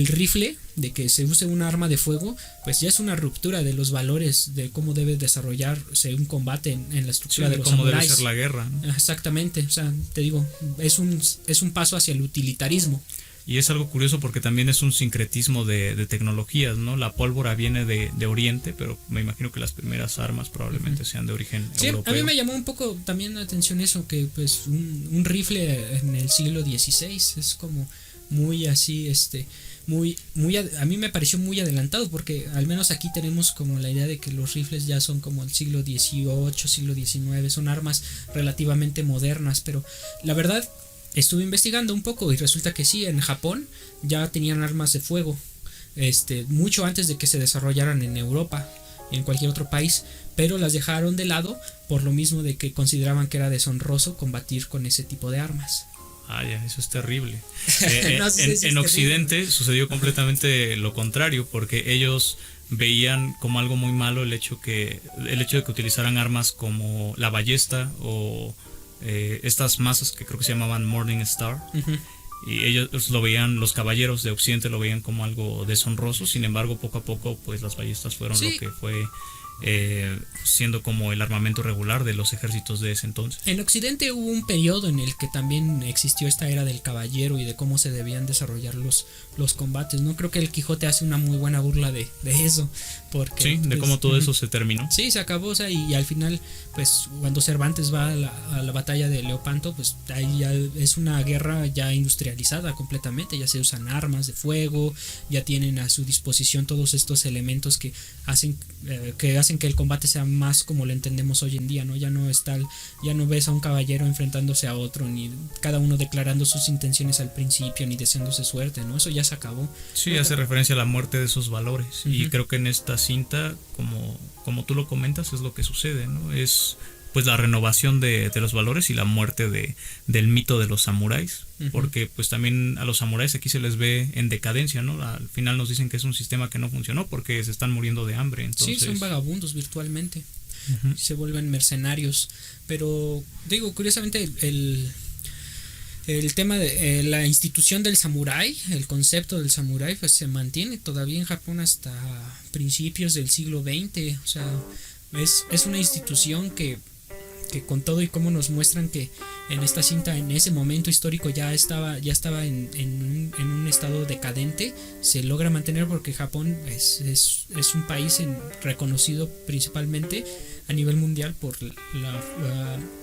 S1: rifle, de que se use un arma de fuego, pues ya es una ruptura de los valores de cómo debe desarrollarse un combate en la estructura de los
S2: cómo
S1: samuráis.
S2: Debe ser la guerra, ¿no?
S1: Exactamente, o sea, te digo, es un paso hacia el utilitarismo.
S2: Y es algo curioso porque también es un sincretismo de tecnologías, ¿no? La pólvora viene de Oriente, pero me imagino que las primeras armas probablemente sean de origen europeo.
S1: A mí me llamó un poco también la atención eso, que pues un rifle en el siglo XVI es como muy así, a mí me pareció muy adelantado, porque al menos aquí tenemos como la idea de que los rifles ya son como el siglo XVIII, siglo XIX, son armas relativamente modernas, pero la verdad... Estuve investigando un poco y resulta que sí, en Japón ya tenían armas de fuego, mucho antes de que se desarrollaran en Europa y en cualquier otro país, pero las dejaron de lado por lo mismo de que consideraban que era deshonroso combatir con ese tipo de armas.
S2: Ya, eso es terrible.
S1: No sé si
S2: en
S1: es
S2: Occidente
S1: terrible.
S2: Sucedió completamente lo contrario, porque ellos veían como algo muy malo el hecho de que utilizaran armas como la ballesta o estas masas que creo que se llamaban Morning Star.
S1: Uh-huh.
S2: Y ellos lo veían, los caballeros de Occidente lo veían como algo deshonroso. Sin embargo, poco a poco pues las ballestas fueron lo que fue siendo como el armamento regular de los ejércitos de ese entonces.
S1: En Occidente hubo un periodo en el que también existió esta era del caballero y de cómo se debían desarrollar los combates, ¿no? Creo que el Quijote hace una muy buena burla de eso, porque
S2: sí, de cómo todo eso se terminó.
S1: Sí, se acabó, o sea, y al final pues cuando Cervantes va a la batalla de Leopanto, pues ahí ya es una guerra ya industrializada completamente, ya se usan armas de fuego, ya tienen a su disposición todos estos elementos que hacen que el combate sea más como lo entendemos hoy en día, ¿no? Ya no ves a un caballero enfrentándose a otro, ni cada uno declarando sus intenciones al principio, ni deseándose suerte, ¿no? Eso ya se acabó.
S2: Sí, hace referencia a la muerte de esos valores. Uh-huh. Y creo que en esta cinta, como tú lo comentas, es lo que sucede, ¿no? Es pues la renovación de los valores y la muerte del mito de los samuráis, uh-huh. Porque pues también a los samuráis aquí se les ve en decadencia, ¿no? Al final nos dicen que es un sistema que no funcionó porque se están muriendo de hambre. Entonces...
S1: Sí, son vagabundos virtualmente.
S2: Uh-huh.
S1: Se vuelven mercenarios. Pero digo, curiosamente el el tema de la institución del samurái, el concepto del samurái, pues se mantiene todavía en Japón hasta principios del siglo XX. O sea, es una institución que con todo y cómo nos muestran que en esta cinta, en ese momento histórico ya estaba en un estado decadente, se logra mantener porque Japón es un país reconocido principalmente a nivel mundial por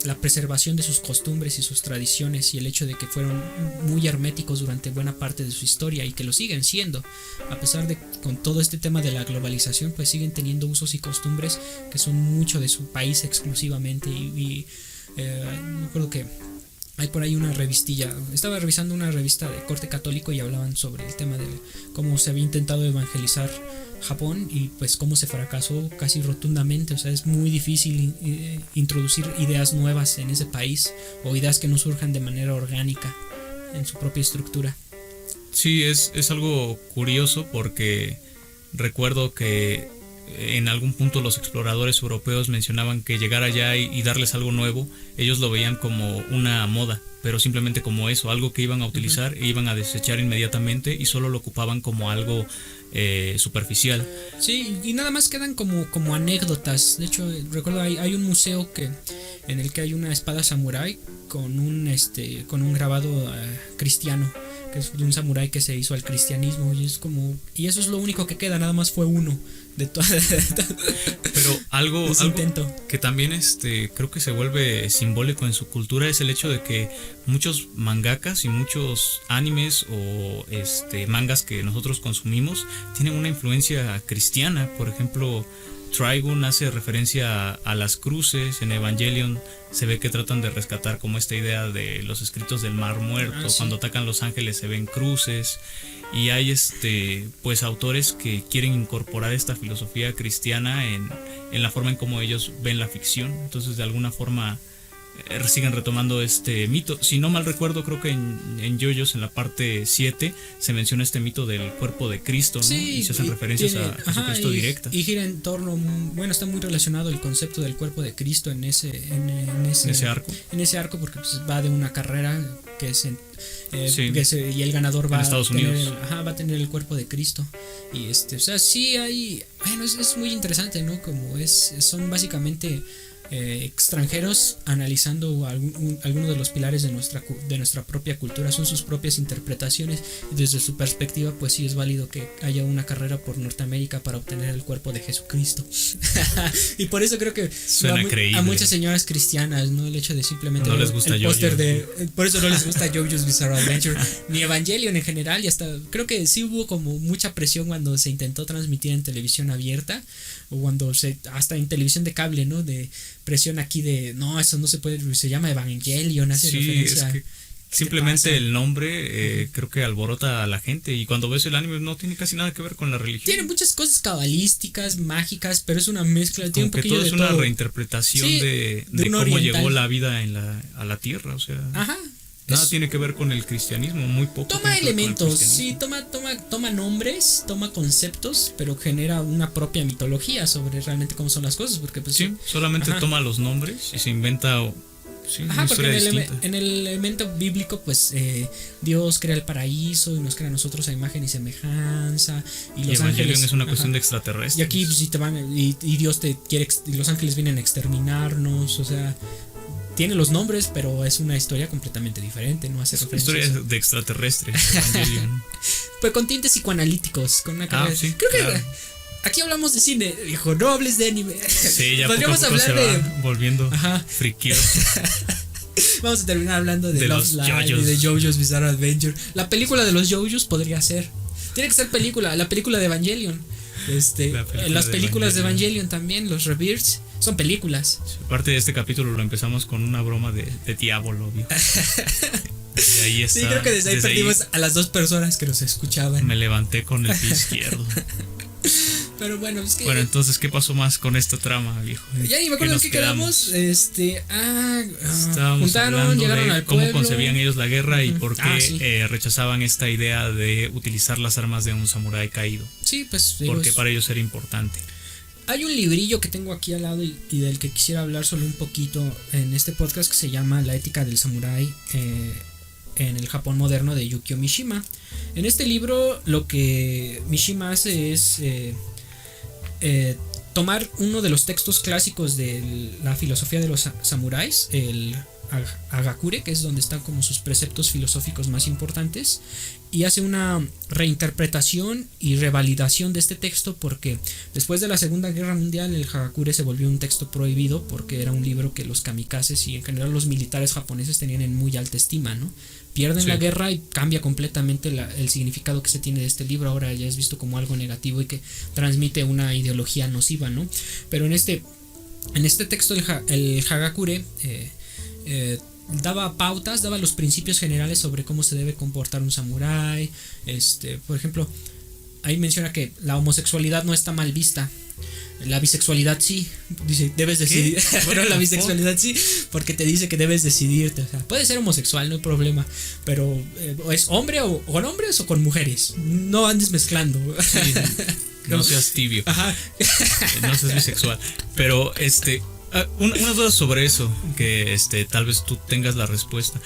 S1: la preservación de sus costumbres y sus tradiciones, y el hecho de que fueron muy herméticos durante buena parte de su historia y que lo siguen siendo, a pesar de con todo este tema de la globalización, pues siguen teniendo usos y costumbres que son mucho de su país exclusivamente. Me acuerdo que hay por ahí una revistilla, estaba revisando una revista de corte católico y hablaban sobre el tema de cómo se había intentado evangelizar Japón y pues cómo se fracasó casi rotundamente. O sea, es muy difícil introducir ideas nuevas en ese país, o ideas que no surjan de manera orgánica en su propia estructura.
S2: Sí, es algo curioso porque recuerdo que en algún punto los exploradores europeos mencionaban que llegar allá y darles algo nuevo, ellos lo veían como una moda, pero simplemente como eso, algo que iban a utilizar e iban a desechar inmediatamente y solo lo ocupaban como algo superficial.
S1: Sí, y nada más quedan como anécdotas. De hecho, recuerdo hay un museo en el que hay una espada samurái con un grabado cristiano, que es de un samurái que se hizo al cristianismo, y eso es lo único que queda, nada más fue uno de toda.
S2: Pero algo
S1: intento
S2: que también creo que se vuelve simbólico en su cultura es el hecho de que muchos mangakas y muchos animes o mangas que nosotros consumimos tienen una influencia cristiana. Por ejemplo, Trigun hace referencia a las cruces. En Evangelion se ve que tratan de rescatar como esta idea de los escritos del Mar Muerto.
S1: Sí.
S2: Cuando atacan los ángeles se ven cruces. Y hay pues autores que quieren incorporar esta filosofía cristiana en la forma en cómo ellos ven la ficción. Entonces, de alguna forma siguen retomando este mito. Si no mal recuerdo, creo que en JoJo's, en la parte 7, se menciona este mito del cuerpo de Cristo, ¿no?
S1: Sí,
S2: y se hacen referencias a Jesucristo directas.
S1: Y gira en torno, bueno, está muy relacionado el concepto del cuerpo de Cristo en ese
S2: arco.
S1: En ese arco, porque pues, va de una carrera que es y el ganador va
S2: en Estados Unidos.
S1: Va a tener el cuerpo de Cristo. Y o sea, sí hay, bueno, es muy interesante, ¿no? Como son básicamente extranjeros analizando alguno de los pilares de nuestra propia cultura, son sus propias interpretaciones, y desde su perspectiva pues sí es válido que haya una carrera por Norteamérica para obtener el cuerpo de Jesucristo. Y por eso creo que a muchas señoras cristianas, ¿no? El hecho de simplemente
S2: no les gusta
S1: el póster por eso no les gusta JoJo's Bizarre Adventure ni Evangelion en general. Y hasta creo que sí hubo como mucha presión cuando se intentó transmitir en televisión abierta, o cuando hasta en televisión de cable, ¿no? De presión aquí de no, eso no se puede, se llama Evangelion, hace referencia.
S2: Es que simplemente el nombre creo que alborota a la gente, y cuando ves el anime no tiene casi nada que ver con la religión.
S1: Tiene muchas cosas cabalísticas, mágicas, pero es una mezcla.
S2: Tiene un poquillo todo es una reinterpretación de cómo oriental llegó la vida a la tierra, o sea.
S1: Ajá.
S2: Nada tiene que ver con el cristianismo, muy poco.
S1: Toma elementos, sí, toma nombres, toma conceptos, pero genera una propia mitología sobre realmente cómo son las cosas, porque pues
S2: sí, solamente toma los nombres y se inventa una historia distinta.
S1: En el elemento bíblico pues Dios crea el paraíso y nos crea a nosotros a imagen y semejanza, y los ángeles
S2: es una cuestión de extraterrestres.
S1: Y aquí pues, y Dios te quiere, y los ángeles vienen a exterminarnos, o sea, tiene los nombres, pero es una historia completamente diferente, no hace referencia.
S2: Historia de extraterrestres.
S1: Pues con tintes psicoanalíticos, con una carrera.
S2: Sí,
S1: creo que aquí hablamos de cine, viejo, no hables de anime.
S2: Sí, ya
S1: podríamos
S2: poco a poco
S1: hablar
S2: se va volviendo frikioso.
S1: Vamos a terminar hablando de Love Live y de JoJo's Bizarre Adventure. La película de los JoJo's podría ser. Tiene que ser la película de Evangelion. Las películas de Evangelion también, los Rebirths, son películas.
S2: Sí, parte de este capítulo lo empezamos con una broma de Diablo, obvio. Y ahí está.
S1: Sí, creo que desde ahí perdimos a las dos personas que nos escuchaban.
S2: Me levanté con el pie izquierdo.
S1: Pero bueno, es que.
S2: Bueno, entonces, ¿qué pasó más con esta trama, viejo?
S1: Ya ni me acuerdo en qué quedamos.
S2: Estábamos
S1: juntaron, llegaron al pueblo.
S2: Cómo concebían ellos la guerra y por qué rechazaban esta idea de utilizar las armas de un samurái caído.
S1: Sí, pues.
S2: Porque para ellos era importante.
S1: Hay un librillo que tengo aquí al lado y del que quisiera hablar solo un poquito en este podcast, que se llama La ética del samurái. en el Japón moderno de Yukio Mishima. En este libro lo que Mishima hace es tomar uno de los textos clásicos de la filosofía de los samuráis, el Hagakure, que es donde están como sus preceptos filosóficos más importantes, y hace una reinterpretación y revalidación de este texto, porque después de la Segunda Guerra Mundial el Hagakure se volvió un texto prohibido porque era un libro que los kamikazes y en general los militares japoneses tenían en muy alta estima, ¿no? Pierden la guerra y cambia completamente el significado que se tiene de este libro. Ahora ya es visto como algo negativo y que transmite una ideología nociva, ¿no? Pero en este texto el Hagakure daba pautas, daba los principios generales sobre cómo se debe comportar un samurái. Por ejemplo, ahí menciona que la homosexualidad no está mal vista. La bisexualidad sí, dice, debes decidir. Pero la bisexualidad sí, porque te dice que debes decidirte. O sea, puedes ser homosexual, no hay problema, pero es hombre o con hombres o con mujeres. No andes mezclando.
S2: Sí, no seas tibio.
S1: Ajá.
S2: No seas bisexual. Pero una duda sobre eso, que tal vez tú tengas la respuesta.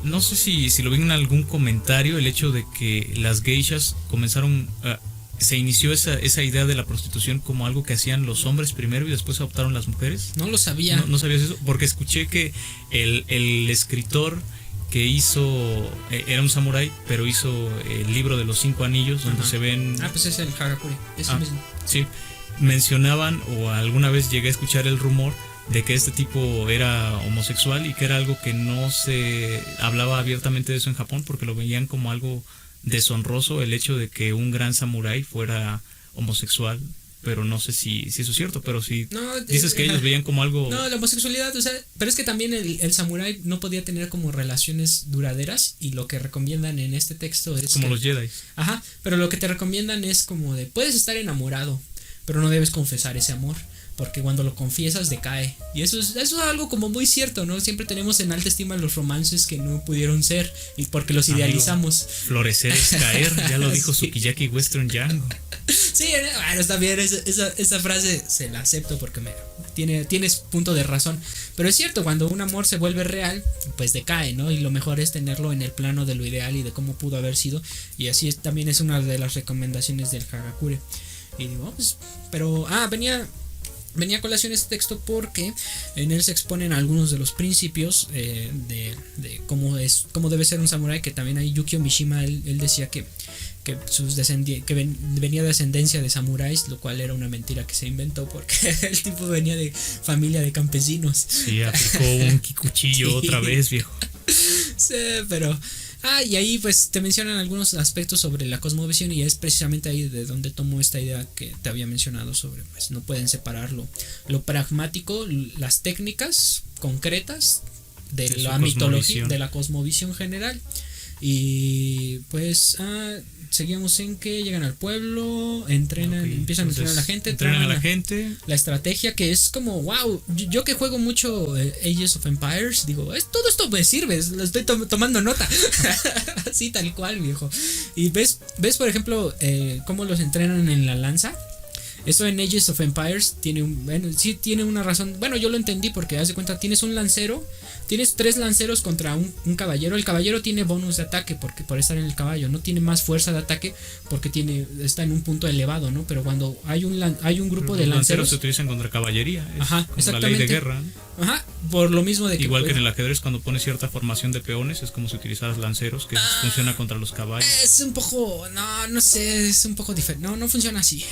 S2: No sé si lo vi en algún comentario, el hecho de que las geishas comenzaron se inició esa idea de la prostitución como algo que hacían los hombres primero y después adoptaron las mujeres.
S1: No lo sabía.
S2: ¿No sabías eso? Porque escuché que el escritor que hizo, era un samurái, pero hizo el libro de los 5 anillos, donde se ven...
S1: pues es el Hagakure, ese mismo.
S2: Sí, mencionaban, o alguna vez llegué a escuchar el rumor de que este tipo era homosexual y que era algo que no se hablaba abiertamente de eso en Japón, porque lo veían como algo deshonroso, el hecho de que un gran samurái fuera homosexual. Pero no sé si eso es cierto, pero si dices que ellos veían como algo...
S1: No, la homosexualidad, o sea, pero es que también el samurái no podía tener como relaciones duraderas, y lo que recomiendan en este texto es
S2: como los Jedi.
S1: Ajá, pero lo que te recomiendan es como de, puedes estar enamorado, pero no debes confesar ese amor, porque cuando lo confiesas decae. Y eso es algo como muy cierto, ¿no? Siempre tenemos en alta estima los romances que no pudieron ser, y porque los idealizamos.
S2: Florecer es caer, ya lo dijo Sukiyaki Western Django.
S1: Sí, bueno, está bien, esa frase se la acepto porque tienes punto de razón. Pero es cierto, cuando un amor se vuelve real, pues decae, ¿no? Y lo mejor es tenerlo en el plano de lo ideal y de cómo pudo haber sido. Y así también es una de las recomendaciones del Hagakure. Y digo, pues, pero, venía a colación este texto porque en él se exponen algunos de los principios de cómo debe ser un samurái, que también hay Yukio Mishima, él decía que venía de ascendencia de samuráis, lo cual era una mentira que se inventó porque el tipo venía de familia de campesinos.
S2: Sí, aplicó un kikuchillo otra vez, viejo.
S1: Sí, pero... y ahí pues te mencionan algunos aspectos sobre la cosmovisión, y es precisamente ahí de donde tomo esta idea que te había mencionado sobre, pues no pueden separarlo, lo pragmático, las técnicas concretas de la mitología, de la cosmovisión general. Y pues seguimos en que llegan al pueblo, empiezan a entrenar a la gente, la estrategia, que es como wow, yo que juego mucho Ages of Empires, digo, todo esto me sirve, lo estoy tomando nota. Así tal cual, viejo. Y ves por ejemplo cómo los entrenan en la lanza. Eso en Ages of Empires tiene una razón. Bueno, yo lo entendí porque haz de cuenta, tienes un lancero, tienes 3 lanceros contra un caballero. El caballero tiene bonus de ataque porque por estar en el caballo, no tiene más fuerza de ataque porque está en un punto elevado, ¿no? Pero cuando hay un grupo de lanceros
S2: se utilizan contra caballería,
S1: como
S2: exactamente. La ley de guerra, ¿no?
S1: Ajá, por lo mismo de que
S2: igual que en el ajedrez, cuando pones cierta formación de peones, es como si utilizaras lanceros, que funciona contra los caballos.
S1: Es un poco, no sé, es un poco diferente. No funciona así.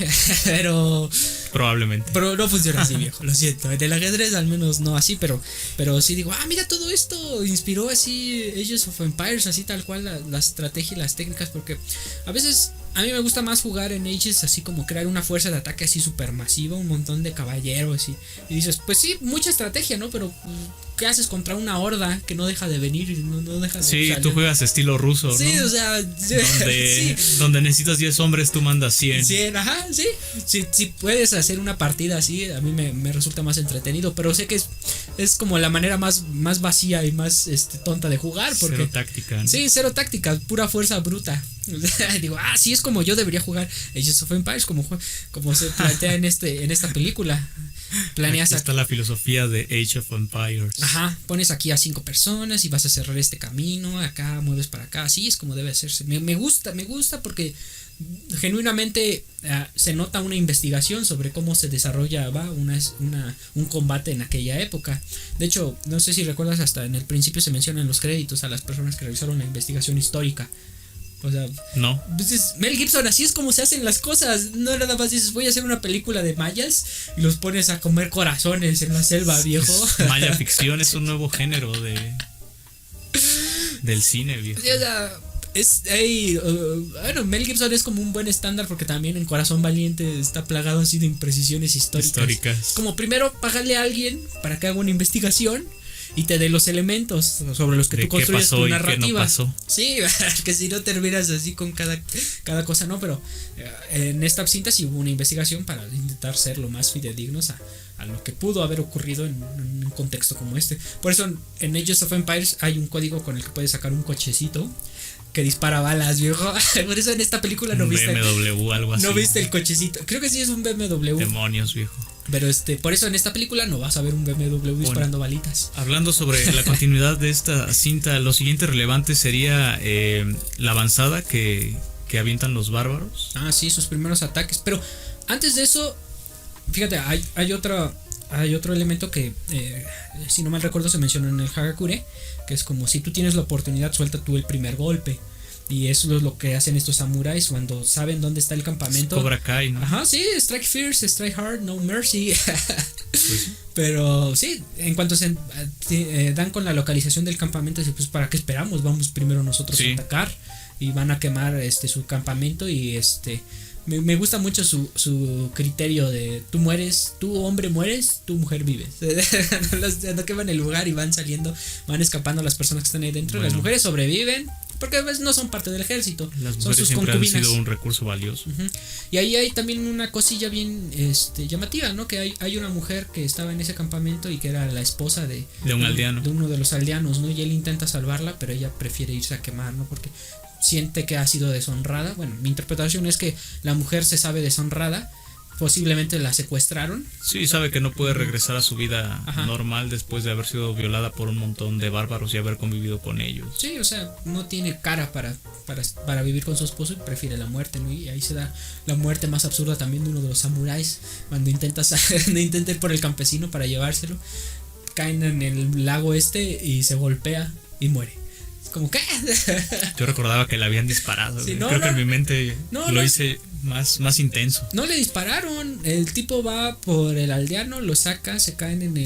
S1: Pero
S2: probablemente.
S1: Pero no funciona así, viejo, lo siento. En el ajedrez al menos no así, pero sí digo, mira, todo esto inspiró así Ages of Empires, así tal cual la estrategia y las técnicas, porque a veces a mí me gusta más jugar en Ages así como crear una fuerza de ataque así super masiva, un montón de caballeros y dices, pues sí, mucha estrategia, ¿no? Pero ¿qué haces contra una horda que no deja de venir y no deja de
S2: Sí, tú juegas estilo ruso, ¿no?
S1: Sí, o sea,
S2: donde necesitas 10 hombres, tú mandas 100.
S1: 100, ajá, sí. Si puedes hacer una partida así, a mí me resulta más entretenido, pero sé que es como la manera más vacía y más tonta de jugar, porque
S2: cero táctica, ¿no?
S1: Sí, cero táctica, pura fuerza bruta. Digo, sí, es como yo debería jugar Age of Empires, como se plantea en esta película. Planeas
S2: Aquí está la filosofía de Age of Empires.
S1: Ajá, pones aquí a 5 personas y vas a cerrar este camino, acá mueves para acá, así es como debe hacerse. Me gusta porque genuinamente se nota una investigación sobre cómo se desarrollaba un combate en aquella época. De hecho, no sé si recuerdas, hasta en el principio se mencionan los créditos a las personas que realizaron la investigación histórica. O sea,
S2: no.
S1: Pues Mel Gibson, así es como se hacen las cosas. No nada más dices, voy a hacer una película de mayas y los pones a comer corazones en la selva, viejo.
S2: Maya ficción es un nuevo género del cine, viejo.
S1: O sea, bueno, Mel Gibson es como un buen estándar porque también en Corazón Valiente está plagado así de imprecisiones históricas. Como primero pagarle a alguien para que haga una investigación y te dé los elementos sobre los que tú construyes tu narrativa.
S2: ¿Qué no pasó?
S1: Sí, que si no terminas así con cada cosa, no, pero en esta cinta sí hubo una investigación para intentar ser lo más fidedignos a lo que pudo haber ocurrido en un contexto como este. Por eso en Age of Empires hay un código con el que puedes sacar un cochecito que dispara balas, viejo. Por eso en esta película no viste
S2: BMW, algo así.
S1: No viste el cochecito. Creo que sí es un BMW.
S2: Demonios, viejo.
S1: Pero por eso en esta película no vas a ver un BMW disparando balitas.
S2: Hablando sobre la continuidad de esta cinta, lo siguiente relevante sería la avanzada que avientan los bárbaros.
S1: Sí, sus primeros ataques. Pero antes de eso, fíjate, hay otro elemento que, si no mal recuerdo, se mencionó en el Hagakure, que es como si tú tienes la oportunidad, suelta tú el primer golpe. Y eso es lo que hacen estos samuráis cuando saben dónde está el campamento.
S2: Cobra Kai, ¿no?
S1: Ajá, sí, strike fierce, strike hard, no mercy.
S2: Pues sí.
S1: Pero sí, en cuanto se dan con la localización del campamento, pues ¿para qué esperamos? Vamos primero nosotros a atacar. Y van a quemar su campamento. Y me gusta mucho su criterio de tú hombre mueres, tú mujer vives. No queman el lugar y van escapando las personas que están ahí dentro. Bueno, las mujeres sobreviven porque pues no son parte del ejército.
S2: Las
S1: son
S2: mujeres
S1: sus
S2: siempre
S1: concubinas.
S2: Han sido un recurso valioso.
S1: Y ahí hay también una cosilla bien llamativa, ¿no? Que hay una mujer que estaba en ese campamento y que era la esposa de
S2: un aldeano.
S1: De uno de los aldeanos, ¿no? Y él intenta salvarla, pero ella prefiere irse a quemar, ¿no? Porque siente que ha sido deshonrada. Bueno, mi interpretación es que la mujer se sabe deshonrada. Posiblemente la secuestraron.
S2: Sí, sabe que no puede regresar a su vida normal después de haber sido violada por un montón de bárbaros y haber convivido con ellos.
S1: Sí, o sea, no tiene cara para vivir con su esposo y prefiere la muerte, ¿no? Y ahí se da la muerte más absurda también de uno de los samuráis cuando intenta ir por el campesino para llevárselo. Caen en el lago y se golpea y muere. Como que
S2: yo recordaba que le habían disparado.
S1: Sí,
S2: creo que en mi mente lo hice más intenso.
S1: No le dispararon. El tipo va por el aldeano, lo saca, se caen en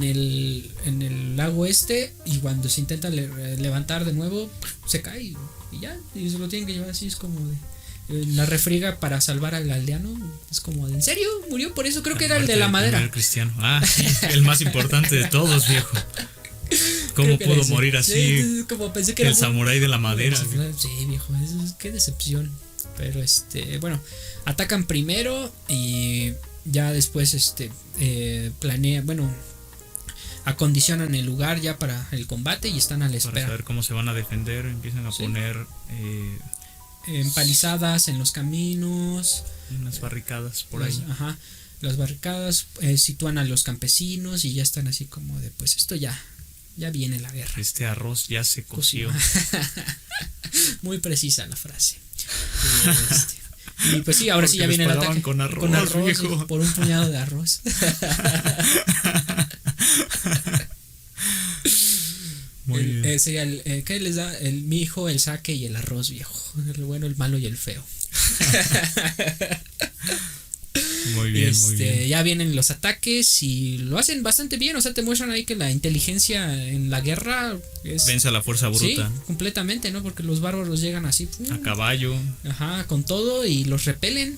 S1: el lago y cuando se intenta levantar de nuevo se cae y ya, y se lo tienen que llevar así. Es como de la refriega para salvar al aldeano. Es como de, ¿en serio? ¿Murió por eso? Creo que era el de la madera.
S2: El cristiano. Sí, el más importante de todos, viejo. ¿Cómo pudo morir así?
S1: Sí, como pensé que
S2: el samurái de la madera.
S1: Sí, viejo, qué decepción. Pero bueno, atacan primero y ya después planean, acondicionan el lugar ya para el combate y están a la espera.
S2: Para saber cómo se van a defender, empiezan a poner
S1: empalizadas en los caminos,
S2: unas barricadas por ahí.
S1: Ajá. Las barricadas sitúan a los campesinos y ya están así como de, pues esto ya viene la guerra.
S2: Este arroz ya se coció.
S1: Muy precisa la frase. Y pues sí, ahora sí ya viene el ataque.
S2: Con arroz viejo.
S1: Por un puñado de arroz.
S2: Muy bien.
S1: ¿Qué les da? Mi hijo, el saque y el arroz, viejo. El bueno, el malo y el feo.
S2: Muy bien, muy bien.
S1: Ya vienen los ataques y lo hacen bastante bien. O sea, te muestran ahí que la inteligencia en la guerra
S2: vence a la fuerza bruta.
S1: Sí, completamente, ¿no? Porque los bárbaros llegan así
S2: a caballo.
S1: Ajá, con todo y los repelen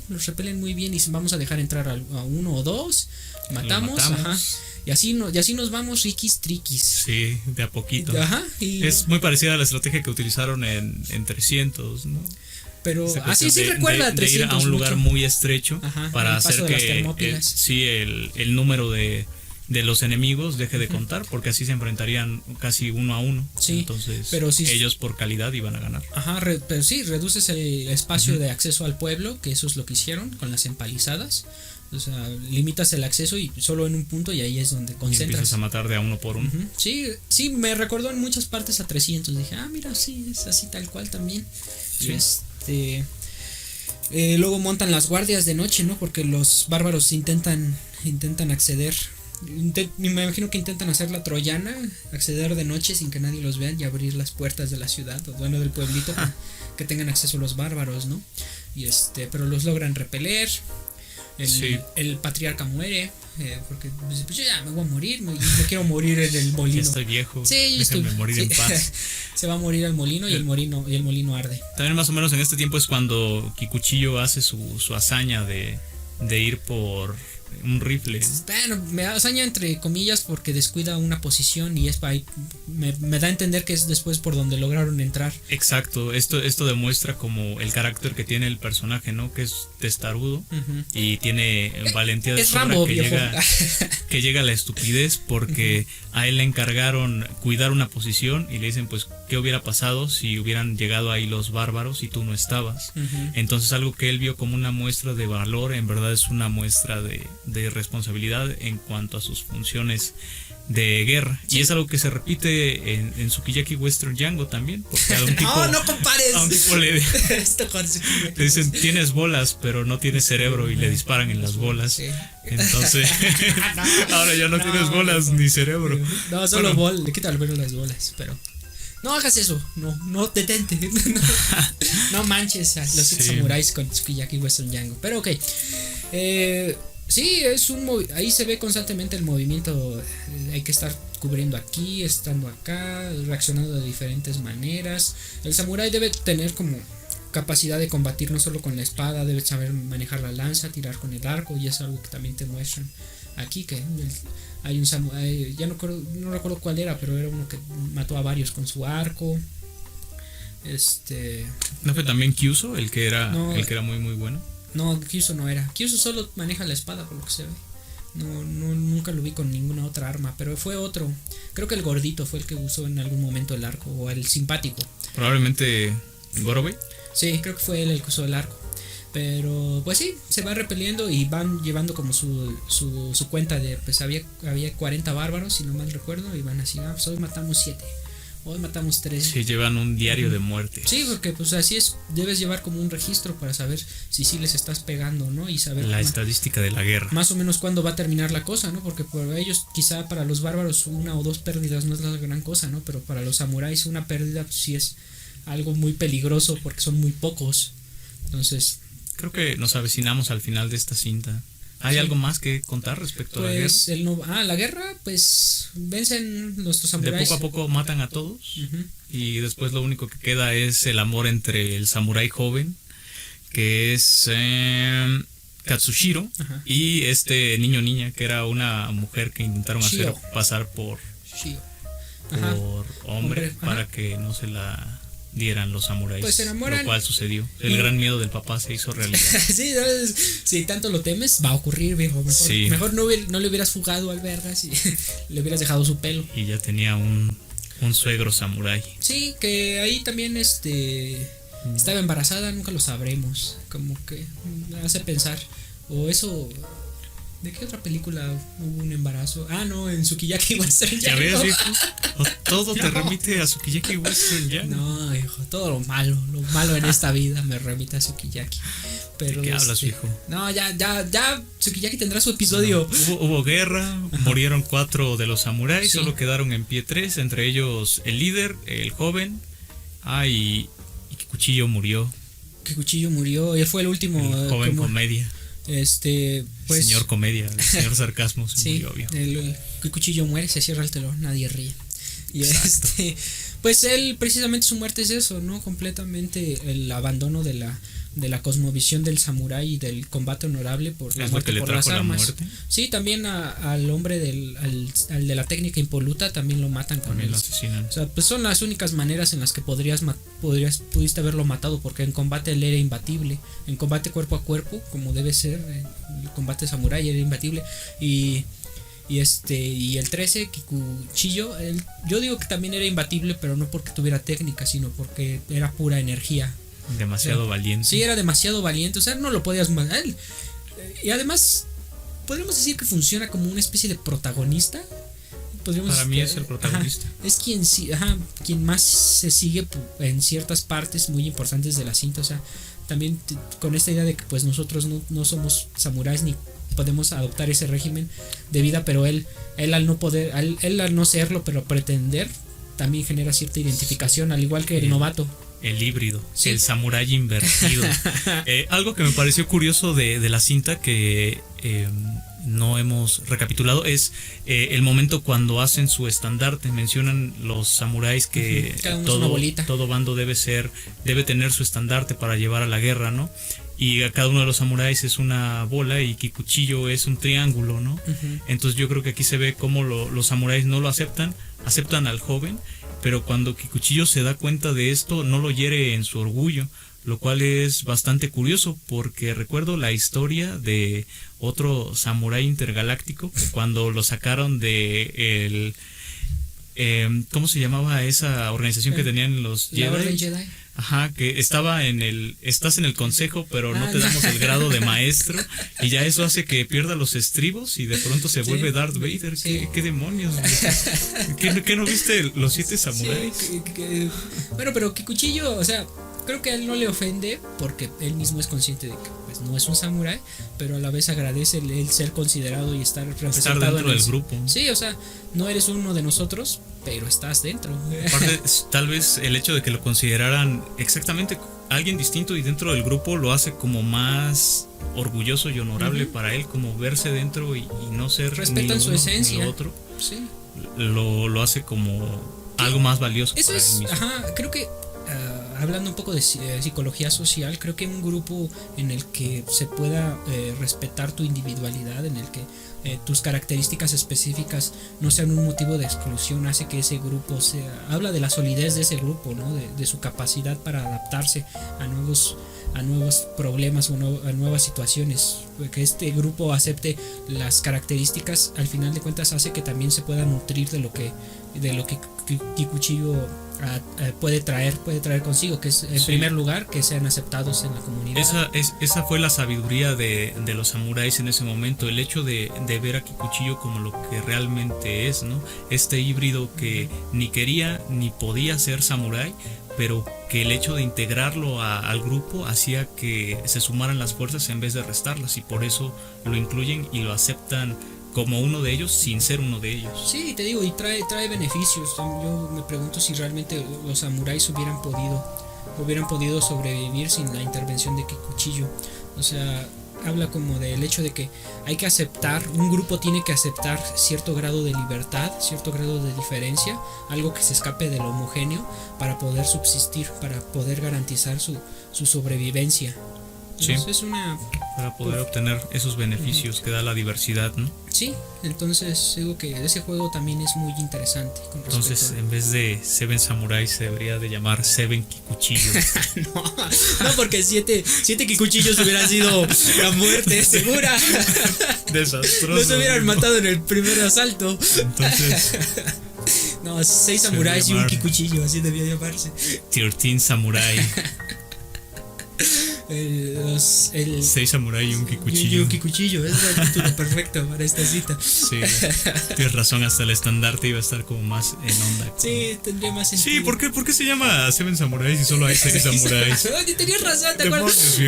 S1: muy bien. Y vamos a dejar entrar a uno o dos. Matamos. Ajá. Y así nos vamos riquis triquis.
S2: Sí, de a poquito.
S1: Ajá.
S2: Es muy parecida a la estrategia que utilizaron en 300, ¿no?
S1: Pero así sí recuerda a 300.
S2: De ir a un lugar muy estrecho.
S1: Ajá,
S2: para hacer que el número de de los enemigos deje de contar, porque así se enfrentarían casi 1 a 1.
S1: Sí,
S2: entonces
S1: pero sí,
S2: ellos por calidad iban a ganar.
S1: Ajá, pero sí, reduces el espacio de acceso al pueblo, que eso es lo que hicieron con las empalizadas. O sea, limitas el acceso y solo en un punto, y ahí es donde
S2: Y
S1: concentras.
S2: empiezas a matar de a uno por uno.
S1: Sí, sí, me recordó en muchas partes a 300. Dije, mira, sí, es así tal cual también.
S2: Sí.
S1: Y luego montan las guardias de noche, ¿no? Porque los bárbaros intentan acceder. Me imagino que intentan hacer la troyana, acceder de noche sin que nadie los vea y abrir las puertas de la ciudad, o bueno, del pueblito, que tengan acceso los bárbaros, ¿no? Y pero los logran repeler. El patriarca muere, porque pues, yo ya me voy a morir, me quiero morir en el molino.
S2: Ya estoy viejo,
S1: sí,
S2: déjenme morir en paz.
S1: Se va a morir al molino y el molino arde.
S2: También más o menos en este tiempo es cuando Kikuchiyo hace su hazaña de ir por un rifle.
S1: Bueno, me hazaña entre comillas porque descuida una posición y es para ahí, me da a entender que es después por donde lograron entrar.
S2: Exacto, esto demuestra como el carácter que tiene el personaje, ¿no? Que es testarudo y tiene valentía de sobra,
S1: Rambo,
S2: que llega a la estupidez, porque a él le encargaron cuidar una posición y le dicen, pues, ¿qué hubiera pasado si hubieran llegado ahí los bárbaros y tú no estabas? Entonces algo que él vio como una muestra de valor, en verdad es una muestra de responsabilidad en cuanto a sus funciones de guerra. Sí. Y es algo que se repite en Sukiyaki Western Django también, porque a un tipo,
S1: no compares.
S2: A un tipo le dicen, tienes bolas pero no tienes cerebro, y le disparan en las bolas. Sí. Entonces ahora ya no tienes bolas ni cerebro.
S1: No, solo le quita al menos las bolas, pero no hagas eso, no detente. No manches a los samuráis con Sukiyaki Western Django. Pero ok. Sí, ahí se ve constantemente el movimiento. Hay que estar cubriendo aquí, estando acá, reaccionando de diferentes maneras. El samurái debe tener como capacidad de combatir no solo con la espada, debe saber manejar la lanza, tirar con el arco, y es algo que también te muestran aquí, que hay un samurái, ya no recuerdo cuál era, pero era uno que mató a varios con su arco.
S2: ¿No fue también Kyuso el que era muy muy bueno?
S1: No, Kyuso no era. Kyuso solo maneja la espada, por lo que se ve. Nunca lo vi con ninguna otra arma, pero fue otro. Creo que el gordito fue el que usó en algún momento el arco, o el simpático.
S2: Probablemente Gorobei.
S1: Sí, creo que fue él el que usó el arco. Pero pues sí, se va repeliendo y van llevando como su cuenta de, pues había 40 bárbaros, si no mal recuerdo, y van así, pues hoy matamos 7. Hoy matamos 3.
S2: Sí, llevan un diario de muerte.
S1: Sí, porque pues así es, debes llevar como un registro para saber si sí les estás pegando, ¿no? Y saber
S2: la estadística de la guerra.
S1: Más o menos cuándo va a terminar la cosa, ¿no? Porque por ellos, quizá para los bárbaros 1 o 2 pérdidas no es la gran cosa, ¿no? Pero para los samuráis una pérdida pues, sí es algo muy peligroso porque son muy pocos. Entonces,
S2: creo que nos avecinamos al final de esta cinta. ¿Hay algo más que contar respecto a la guerra?
S1: La guerra, pues vencen nuestros samuráis.
S2: De poco a poco matan a todos. Y después lo único que queda es el amor entre el samurái joven, que es Katsushiro, y este niña, que era una mujer que intentaron hacer pasar por hombre para que no se la dieran los samuráis, pues se enamoran, lo cual sucedió. El gran miedo del papá se hizo realidad.
S1: Sí, si tanto lo temes, va a ocurrir, viejo. Mejor no le hubieras jugado al vergas y le hubieras dejado su pelo.
S2: Y ya tenía un suegro samurái.
S1: Sí, que ahí también estaba embarazada, nunca lo sabremos. Como que hace pensar. O eso. ¿De qué otra película hubo un embarazo? No, en Sukiyaki Western Django.
S2: ¿Ya ves, hijo? Todo te remite a Sukiyaki Western Django.
S1: No, hijo, todo lo malo en esta vida me remite a Sukiyaki. Pero
S2: ¿de qué hablas, hijo?
S1: No, ya Sukiyaki tendrá su episodio.
S2: No, hubo guerra, murieron 4 de los samuráis, solo quedaron en pie 3, entre ellos el líder, el joven, y Kikuchiyo murió.
S1: Kikuchiyo murió, él fue el último.
S2: El joven comedia.
S1: Pues,
S2: señor comedia, el señor sarcasmo, muy obvio.
S1: El cuchillo muere, se cierra el telón, nadie ríe. Y pues él, precisamente su muerte es eso, ¿no? Completamente el abandono de la cosmovisión del samurái y del combate honorable por la muerte por las armas. Sí, también al hombre al de la técnica impoluta también lo matan con él. O sea, pues son las únicas maneras en las que pudiste haberlo matado, porque en combate él era imbatible, en combate cuerpo a cuerpo, como debe ser, el combate samurái era imbatible, y y el 13, Kikuchiyo, yo digo que también era imbatible, pero no porque tuviera técnica, sino porque era pura energía.
S2: Demasiado valiente.
S1: Sí, era demasiado valiente, o sea, no lo podías matar. Y además, podríamos decir que funciona como una especie de protagonista.
S2: Para mí es el protagonista.
S1: Es quien más se sigue en ciertas partes muy importantes de la cinta. O sea, también con esta idea de que pues nosotros no somos samuráis ni podemos adoptar ese régimen de vida, pero él al no poder, él al no serlo, pero pretender, también genera cierta identificación, al igual que el novato.
S2: El híbrido,
S1: sí.
S2: El samurái invertido. Algo que me pareció curioso de la cinta que no hemos recapitulado es el momento cuando hacen su estandarte. Mencionan los samuráis que todo bando debe tener su estandarte para llevar a la guerra, ¿no? Y a cada uno de los samuráis es una bola y Kikuchiyo es un triángulo, ¿no? Entonces yo creo que aquí se ve cómo los samuráis no lo aceptan al joven, pero cuando Kikuchiyo se da cuenta de esto no lo hiere en su orgullo, lo cual es bastante curioso porque recuerdo la historia de otro samurái intergaláctico que cuando lo sacaron de ¿cómo se llamaba esa organización que tenían los Jedi?
S1: La Orden Jedi.
S2: Ajá, que estás en el consejo, pero no te damos el grado de maestro, y ya eso hace que pierda los estribos y de pronto se vuelve Darth Vader.
S1: Sí.
S2: ¿Qué demonios? ¿Qué no viste los 7 samuráis?
S1: Sí, bueno, pero Kikuchiyo, o sea, creo que a él no le ofende porque él mismo es consciente de que pues, no es un samurái, pero a la vez agradece el ser considerado y estar representado
S2: dentro del grupo.
S1: Sí, o sea, no eres uno de nosotros, pero estás dentro.
S2: Aparte, tal vez el hecho de que lo consideraran exactamente alguien distinto y dentro del grupo lo hace como más orgulloso y honorable para él, como verse dentro y no ser
S1: respetan su esencia,
S2: ni lo otro.
S1: Sí.
S2: Lo hace como algo más valioso
S1: eso
S2: para él mismo.
S1: Creo que hablando un poco de psicología social, creo que un grupo en el que se pueda respetar tu individualidad, en el que tus características específicas no sean un motivo de exclusión, hace que ese grupo habla de la solidez de ese grupo, ¿no? De su capacidad para adaptarse a nuevos problemas o a nuevas situaciones. Que este grupo acepte las características, al final de cuentas hace que también se pueda nutrir de lo que Kikuchiyo puede traer consigo, que es en primer lugar que sean aceptados en la comunidad.
S2: Esa fue la sabiduría de los samuráis en ese momento, el hecho de ver a Kikuchiyo como lo que realmente es, ¿no? Este híbrido que ni quería ni podía ser samurái, pero que el hecho de integrarlo al grupo hacía que se sumaran las fuerzas en vez de restarlas, y por eso lo incluyen y lo aceptan como uno de ellos sin ser uno de ellos.
S1: Sí, te digo, y trae beneficios. Yo me pregunto si realmente los samuráis hubieran podido sobrevivir sin la intervención de Kikuchiyo. O sea, habla como del hecho de que hay que aceptar, un grupo tiene que aceptar cierto grado de libertad, cierto grado de diferencia, algo que se escape de lo homogéneo para poder subsistir, para poder garantizar su sobrevivencia.
S2: Sí,
S1: es
S2: para poder obtener esos beneficios que da la diversidad, ¿no?
S1: Sí, entonces digo que ese juego también es muy interesante.
S2: Entonces, en vez de Seven Samurai se debería de llamar Seven Kikuchillos.
S1: no, porque siete Kikuchillos hubieran sido la muerte segura.
S2: Desastroso.
S1: Los hubieran matado en el primer asalto.
S2: Entonces,
S1: no, 6 samuráis y un Kikuchillo, así debía llamarse.
S2: 13 Samurai. 6 samurai y un Kikuchiyo.
S1: Y un Kikuchiyo, es el título perfecto para esta cita.
S2: Sí, tienes razón, hasta el estandarte iba a estar como más en onda.
S1: Sí, tendría más sentido.
S2: Sí, ¿por qué se llama Seven Samuráis si solo hay 6 samuráis?
S1: Oye, tenías razón, ¿te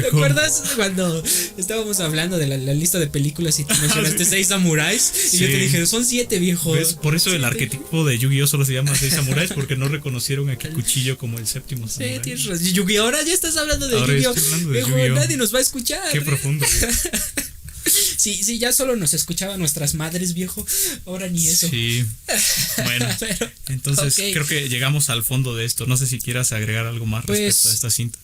S1: acuerdas cuando estábamos hablando de la lista de películas y tú mencionaste 6 samuráis? Y yo te dije, son 7, viejo.
S2: ¿Ves? Por eso el arquetipo de Yu-Gi-Oh solo se llama 6 samuráis, porque no reconocieron a Kikuchiyo como el séptimo samurái.
S1: Sí, tienes razón. Yu-Gi-Oh, ahora ya estás hablando de Yu-Gi-Oh. Viejo, nadie nos va a escuchar.
S2: Qué profundo.
S1: Sí, ya solo nos escuchaban nuestras madres, viejo. Ahora ni eso.
S2: Sí. Bueno, entonces creo que llegamos al fondo de esto. No sé si quieras agregar algo más respecto a esta cinta.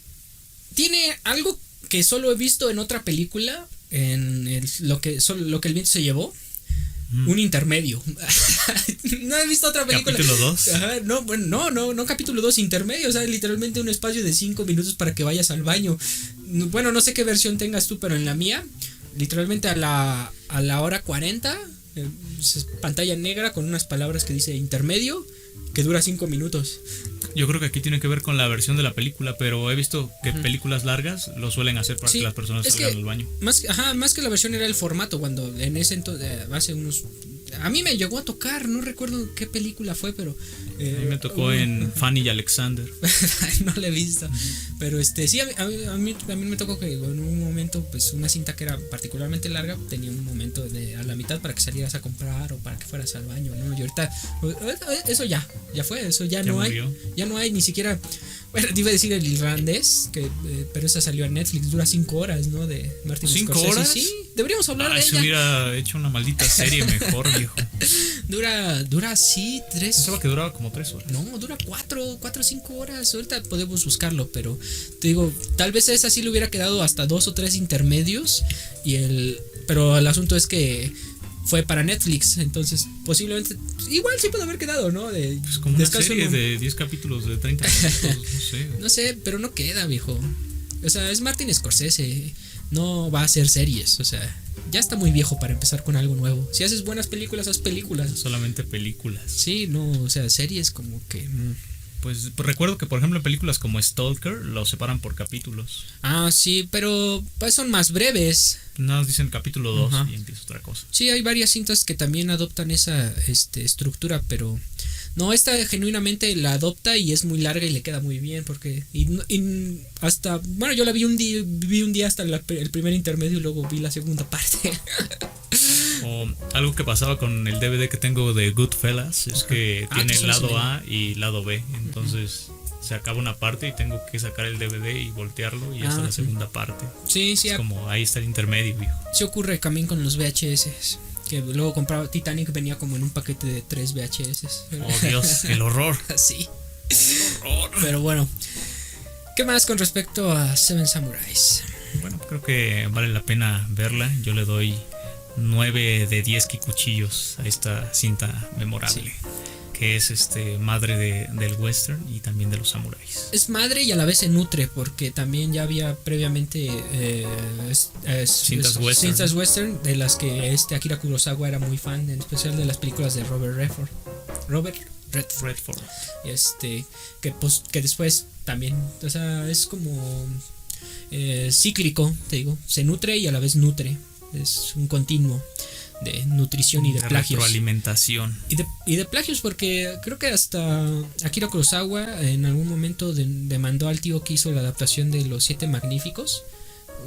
S1: Tiene algo que solo he visto en otra película, en lo que el viento se llevó. Un intermedio. No he visto otra película.
S2: ¿Capítulo 2?
S1: Ajá, no capítulo 2, intermedio. O sea, literalmente un espacio de 5 minutos para que vayas al baño. Bueno, no sé qué versión tengas tú, pero en la mía, literalmente a la hora 40, Pantalla negra con unas palabras que dice intermedio, que dura 5 minutos.
S2: Yo creo que aquí tiene que ver con la versión de la película, pero he visto que películas largas lo suelen hacer para que las personas salgan al baño.
S1: Más que la versión era el formato, cuando en ese entonces, hace unos... A mí me llegó a tocar, no recuerdo qué película fue, pero...
S2: a mí me tocó en Fanny y Alexander.
S1: No la he visto. Pero sí, a mí me tocó que en un momento, pues una cinta que era particularmente larga, tenía un momento a la mitad para que salieras a comprar o para que fueras al baño, ¿no? Y ahorita, eso ya fue, eso ya no hay. Ya no hay ni siquiera... Bueno, te iba a decir el irlandés, pero esa salió en Netflix, dura 5 horas, ¿no? De Martin Scorsese. ¿5 horas? Sí, deberíamos hablar de ella.
S2: Se hubiera hecho una maldita serie mejor, viejo.
S1: Dura sí, 3.
S2: Pensaba que duraba como 3 horas.
S1: No, dura 4 o 5 horas. Ahorita podemos buscarlo, pero te digo, tal vez esa sí le hubiera quedado hasta 2 o 3 intermedios. Pero el asunto es que fue para Netflix, entonces posiblemente igual sí puede haber quedado, ¿no?
S2: Pues como una serie de 10 capítulos de 30 minutos, no sé.
S1: No sé, pero no queda, viejo. O sea, es Martin Scorsese, no va a hacer series, o sea, ya está muy viejo para empezar con algo nuevo. Si haces buenas películas, haz películas.
S2: Solamente películas.
S1: Sí, no, o sea, series como que...
S2: Pues recuerdo que por ejemplo en películas como Stalker lo separan por capítulos.
S1: Ah, sí, pero pues son más breves.
S2: Nada, dicen capítulo 2 y empieza otra cosa.
S1: Sí, hay varias cintas que también adoptan esa estructura, pero no, esta genuinamente la adopta y es muy larga y le queda muy bien porque hasta, bueno, yo la vi un día hasta el primer intermedio y luego vi la segunda parte.
S2: O algo que pasaba con el DVD que tengo de Goodfellas es que tiene el lado A y lado B, entonces se acaba una parte y tengo que sacar el DVD y voltearlo y hasta la segunda parte.
S1: Sí,
S2: es como ahí está el intermedio, viejo.
S1: Sí ocurre también con los VHS, que luego compraba Titanic, venía como en un paquete de 3 VHS.
S2: Oh Dios, el horror.
S1: Sí.
S2: El horror.
S1: Pero bueno, ¿qué más con respecto a Seven Samurais?
S2: Bueno, creo que vale la pena verla. Yo le doy 9 de 10 cuchillos a esta cinta memorable, que es madre del western y también de los samuráis.
S1: Es madre y a la vez se nutre, porque también ya había previamente
S2: cintas
S1: western de las que Akira Kurosawa era muy fan, en especial de las películas de Robert Redford. Que después también, o sea, es como cíclico, te digo, se nutre y a la vez nutre. Es un continuo de nutrición y de plagios.
S2: Retroalimentación.
S1: Y de plagios, porque creo que hasta Akira Kurosawa en algún momento demandó al tío que hizo la adaptación de Los Siete Magníficos.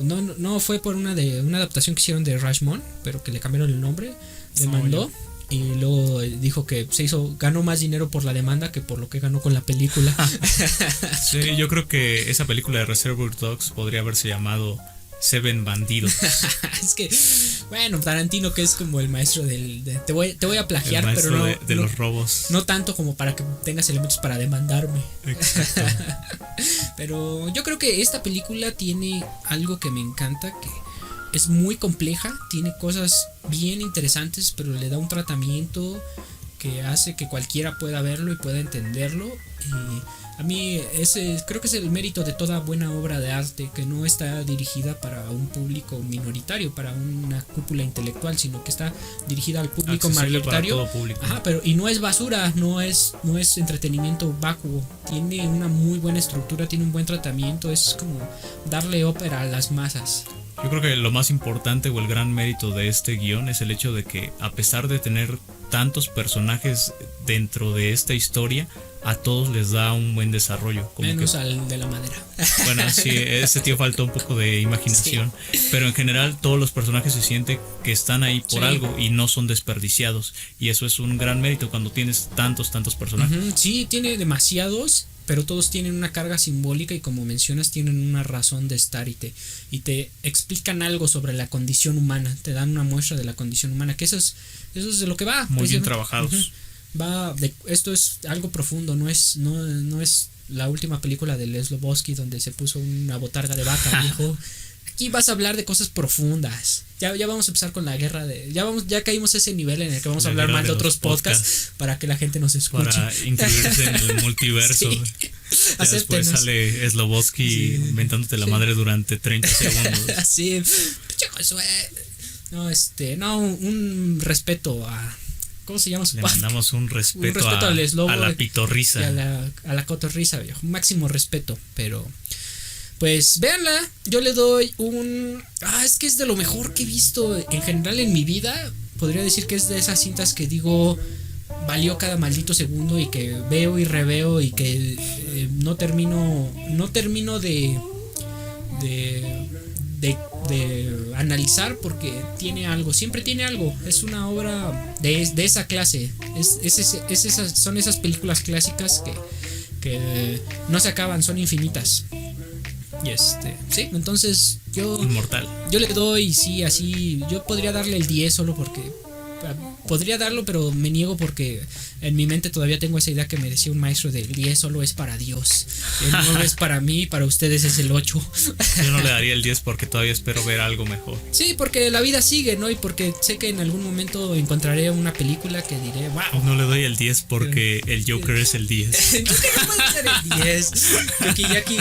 S1: No fue por una adaptación que hicieron de Rashomon, pero que le cambiaron el nombre. Demandó y luego dijo que ganó más dinero por la demanda que por lo que ganó con la película.
S2: Sí, yo creo que esa película de Reservoir Dogs podría haberse llamado Seven Bandidos.
S1: Es que, bueno, Tarantino, que es como el maestro te voy a plagiar,
S2: pero
S1: no
S2: de los robos.
S1: No tanto como para que tengas elementos para demandarme.
S2: Exacto.
S1: Pero yo creo que esta película tiene algo que me encanta, que es muy compleja, tiene cosas bien interesantes, pero le da un tratamiento que hace que cualquiera pueda verlo y pueda entenderlo. Y a mí creo que es el mérito de toda buena obra de arte, que no está dirigida para un público minoritario, para una cúpula intelectual, sino que está dirigida al público mayoritario.
S2: Para todo público.
S1: Y no es basura, no es entretenimiento vacuo, tiene una muy buena estructura, tiene un buen tratamiento, es como darle ópera a las masas.
S2: Yo creo que lo más importante o el gran mérito de este guión es el hecho de que, a pesar de tener tantos personajes dentro de esta historia, a todos les da un buen desarrollo.
S1: Menos al de la madera.
S2: Bueno, sí, ese tío faltó un poco de imaginación. Sí. Pero en general todos los personajes se sienten que están ahí por algo y no son desperdiciados. Y eso es un gran mérito cuando tienes tantos personajes.
S1: Sí, tiene demasiados, pero todos tienen una carga simbólica y, como mencionas, tienen una razón de estar y te explican algo sobre la condición humana, te dan una muestra de la condición humana, que eso es de lo que va.
S2: Muy bien trabajados.
S1: Esto es algo profundo, no es la última película de Slobodsky donde se puso una botarga de vaca, viejo. Aquí vas a hablar de cosas profundas. Ya vamos a empezar con la guerra ya caímos a ese nivel en el que vamos a hablar más de otros podcasts para que la gente nos escuche.
S2: Para incluirse en el multiverso. Sí. Después sale Slobodsky inventándote la madre durante 30 segundos.
S1: Sí. Josué. No, un respeto a... ¿Cómo se llama su
S2: Le
S1: podcast?
S2: mandamos un respeto
S1: al eslobo
S2: a la
S1: y
S2: pitorrisa.
S1: a la cotorrisa, viejo. Máximo respeto, pero... Pues véanla, yo le doy un... es que es de lo mejor que he visto en general en mi vida. Podría decir que es de esas cintas que digo, valió cada maldito segundo y que veo y reveo y que no termino de analizar porque tiene algo, siempre tiene algo. Es una obra de esa clase. Son esas películas clásicas que no se acaban, son infinitas. Y sí, entonces
S2: Inmortal.
S1: yo le doy, sí, así, yo podría darle el 10 solo porque podría darlo, pero me niego porque en mi mente todavía tengo esa idea que me decía un maestro del 10 solo es para Dios, el 9 es para mí, para ustedes es el 8.
S2: Yo no le daría el 10 porque todavía espero ver algo mejor.
S1: Sí, porque la vida sigue, ¿no? Y porque sé que en algún momento encontraré una película que diré, wow.
S2: No le doy el 10 porque el Joker es el 10.
S1: El Joker no puede ser el 10. Sukiyaki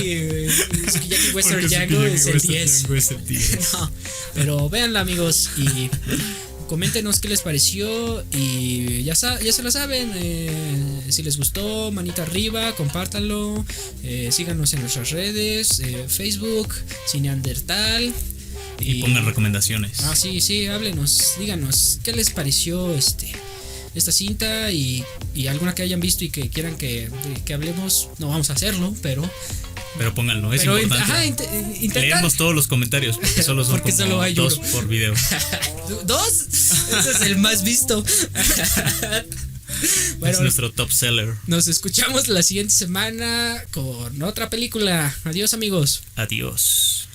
S1: Western
S2: Porque
S1: Django es el
S2: Western
S1: 10.
S2: Django es el 10.
S1: No, pero véanla, amigos, y coméntenos qué les pareció. Y ya se lo saben. Si les gustó, manita arriba, compártanlo. Síganos en nuestras redes: Facebook, Cineandertal.
S2: Y pongan recomendaciones.
S1: Sí, háblenos, díganos qué les pareció esta cinta y alguna que hayan visto y que quieran que hablemos. No vamos a hacerlo, pero
S2: pónganlo, es importante. Leemos todos los comentarios porque solo son como
S1: solo hay
S2: 2
S1: uno
S2: por video.
S1: ¿2? Ese es el más visto. Bueno,
S2: es nuestro top seller.
S1: Nos escuchamos la siguiente semana con otra película. Adiós, amigos.
S2: Adiós.